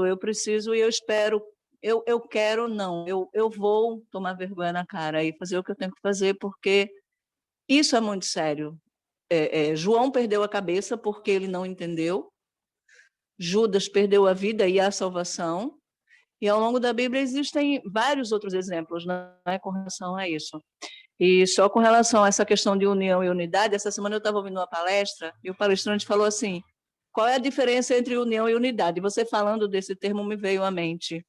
eu preciso e eu espero, eu quero, não, eu vou tomar vergonha na cara e fazer o que eu tenho que fazer, porque isso é muito sério. João perdeu a cabeça porque ele não entendeu, Judas perdeu a vida e a salvação, e ao longo da Bíblia existem vários outros exemplos, né, com relação a isso. E só com relação a essa questão de união e unidade, essa semana eu estava ouvindo uma palestra e o palestrante falou assim: qual é a diferença entre união e unidade? Você falando desse termo me veio à mente.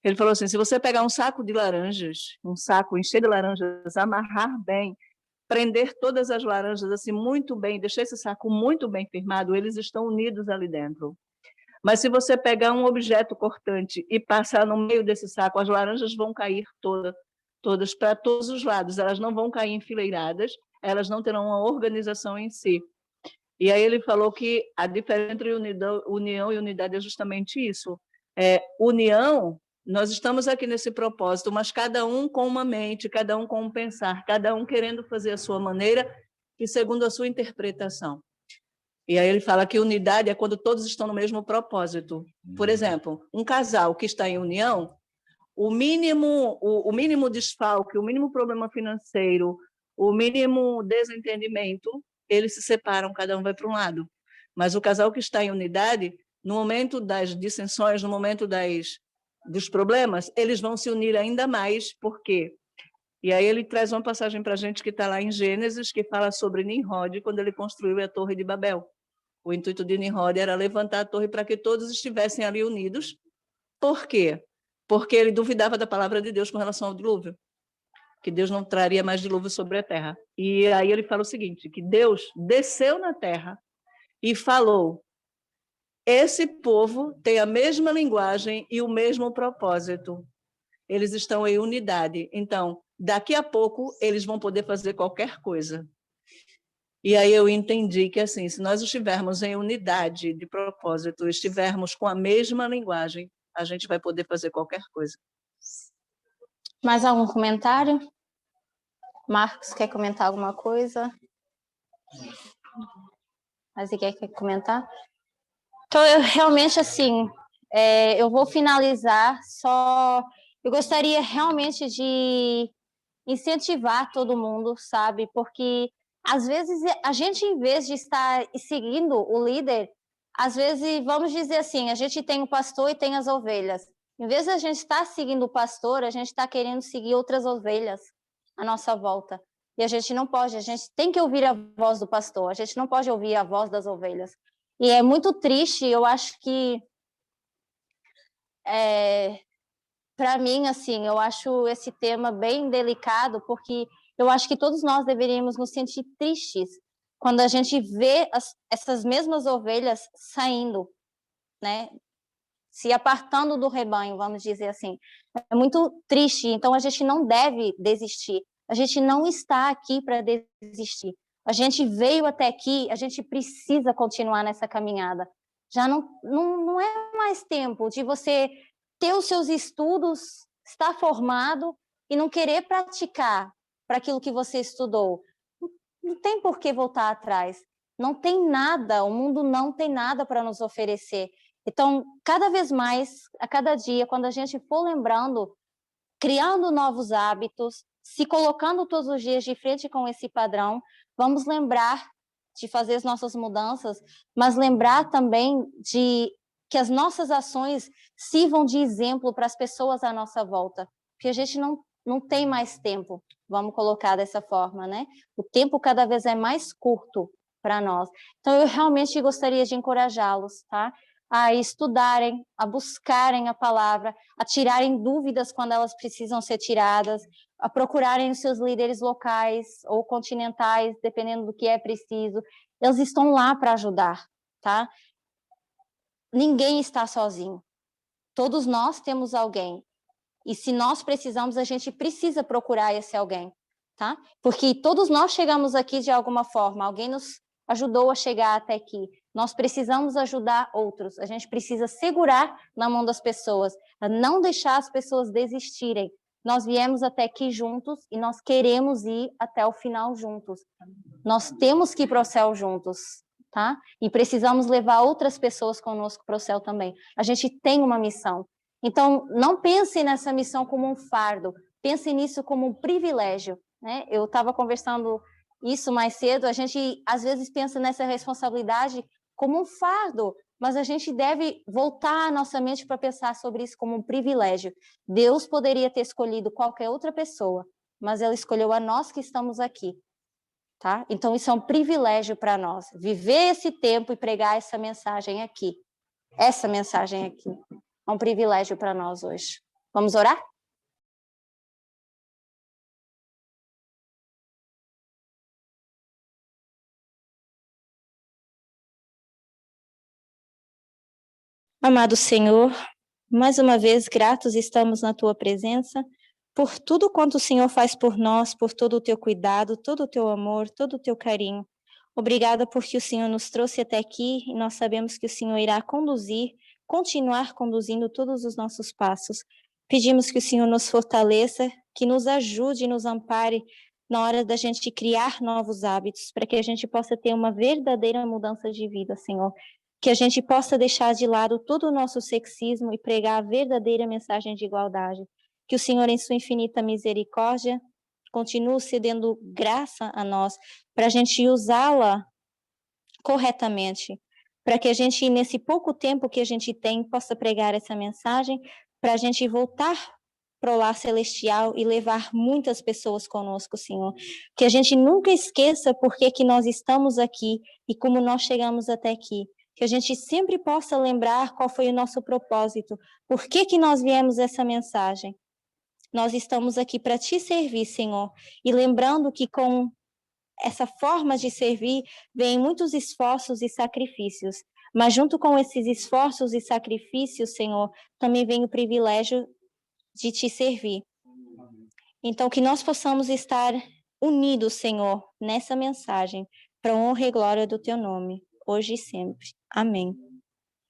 Ele falou assim: se você pegar um saco de laranjas, um saco encher de laranjas, amarrar bem, prender todas as laranjas assim muito bem, deixar esse saco muito bem firmado, eles estão unidos ali dentro. Mas se você pegar um objeto cortante e passar no meio desse saco, as laranjas vão cair todas para todos os lados, elas não vão cair enfileiradas, elas não terão uma organização em si. E aí ele falou que a diferença entre união e unidade é justamente isso. União, nós estamos aqui nesse propósito, mas cada um com uma mente, cada um com um pensar, cada um querendo fazer a sua maneira e segundo a sua interpretação. E aí ele fala que unidade é quando todos estão no mesmo propósito. Por exemplo, um casal que está em união, o mínimo desfalque, o mínimo problema financeiro, o mínimo desentendimento, eles se separam, cada um vai para um lado. Mas o casal que está em unidade, no momento das dissensões, no momento dos problemas, eles vão se unir ainda mais. Por quê? E aí ele traz uma passagem para a gente que está lá em Gênesis, que fala sobre Nimrod, quando ele construiu a Torre de Babel. O intuito de Nimrod era levantar a torre para que todos estivessem ali unidos. Por quê? Porque ele duvidava da palavra de Deus com relação ao dilúvio, que Deus não traria mais dilúvio sobre a terra. E aí ele fala o seguinte, que Deus desceu na terra e falou: esse povo tem a mesma linguagem e o mesmo propósito. Eles estão em unidade. Então, daqui a pouco, eles vão poder fazer qualquer coisa. E aí eu entendi que, assim, se nós estivermos em unidade de propósito, estivermos com a mesma linguagem, a gente vai poder fazer qualquer coisa. Mais algum comentário? Marcos, quer comentar alguma coisa? Mas você quer comentar? Então, eu realmente, assim, eu vou finalizar, eu gostaria realmente de incentivar todo mundo, sabe? Porque, às vezes, a gente, em vez de estar seguindo o líder, às vezes, vamos dizer assim, a gente tem o pastor e tem as ovelhas. Em vez de a gente estar seguindo o pastor, a gente está querendo seguir outras ovelhas à nossa volta. E a gente não pode, a gente tem que ouvir a voz do pastor, a gente não pode ouvir a voz das ovelhas. E é muito triste, eu acho que, para mim, assim, eu acho esse tema bem delicado, porque eu acho que todos nós deveríamos nos sentir tristes quando a gente vê essas mesmas ovelhas saindo, né? Se apartando do rebanho, vamos dizer assim. É muito triste, então a gente não deve desistir. A gente não está aqui para desistir. A gente veio até aqui, a gente precisa continuar nessa caminhada. Já não é mais tempo de você ter os seus estudos, estar formado e não querer praticar para aquilo que você estudou. Não tem por que voltar atrás. Não tem nada, o mundo não tem nada para nos oferecer. Então, cada vez mais, a cada dia, quando a gente for lembrando, criando novos hábitos, se colocando todos os dias de frente com esse padrão, vamos lembrar de fazer as nossas mudanças, mas lembrar também de que as nossas ações sirvam de exemplo para as pessoas à nossa volta, porque a gente não tem mais tempo, vamos colocar dessa forma, né? O tempo cada vez é mais curto para nós. Então, eu realmente gostaria de encorajá-los, tá? a estudarem, a buscarem a palavra, a tirarem dúvidas quando elas precisam ser tiradas, a procurarem os seus líderes locais ou continentais, dependendo do que é preciso. Eles estão lá para ajudar, tá? Ninguém está sozinho. Todos nós temos alguém. E se nós precisamos, a gente precisa procurar esse alguém, tá? Porque todos nós chegamos aqui de alguma forma, alguém nos ajudou a chegar até aqui. Nós precisamos ajudar outros, a gente precisa segurar na mão das pessoas, não deixar as pessoas desistirem. Nós viemos até aqui juntos e nós queremos ir até o final juntos. Nós temos que ir para o céu juntos, tá? E precisamos levar outras pessoas conosco para o céu também. A gente tem uma missão. Então, não pense nessa missão como um fardo, pense nisso como um privilégio, né? Eu estava conversando isso mais cedo, a gente às vezes pensa nessa responsabilidade como um fardo, mas a gente deve voltar a nossa mente para pensar sobre isso como um privilégio. Deus poderia ter escolhido qualquer outra pessoa, mas Ele escolheu a nós que estamos aqui, tá? Então, isso é um privilégio para nós, viver esse tempo e pregar essa mensagem aqui. Essa mensagem aqui é um privilégio para nós hoje. Vamos orar? Amado Senhor, mais uma vez gratos estamos na Tua presença, por tudo quanto o Senhor faz por nós, por todo o Teu cuidado, todo o Teu amor, todo o Teu carinho. Obrigada porque o Senhor nos trouxe até aqui e nós sabemos que o Senhor irá continuar conduzindo todos os nossos passos. Pedimos que o Senhor nos fortaleça, que nos ajude e nos ampare na hora da gente criar novos hábitos, para que a gente possa ter uma verdadeira mudança de vida, Senhor. Que a gente possa deixar de lado todo o nosso sexismo e pregar a verdadeira mensagem de igualdade. Que o Senhor, em sua infinita misericórdia, continue cedendo graça a nós, para a gente usá-la corretamente, para que a gente, nesse pouco tempo que a gente tem, possa pregar essa mensagem, para a gente voltar para o lar celestial e levar muitas pessoas conosco, Senhor. Que a gente nunca esqueça por que nós estamos aqui e como nós chegamos até aqui. Que a gente sempre possa lembrar qual foi o nosso propósito, por que nós viemos essa mensagem. Nós estamos aqui para te servir, Senhor, e lembrando que com essa forma de servir vem muitos esforços e sacrifícios, mas junto com esses esforços e sacrifícios, Senhor, também vem o privilégio de te servir. Então, que nós possamos estar unidos, Senhor, nessa mensagem, para a honra e glória do teu nome, hoje e sempre. Amém.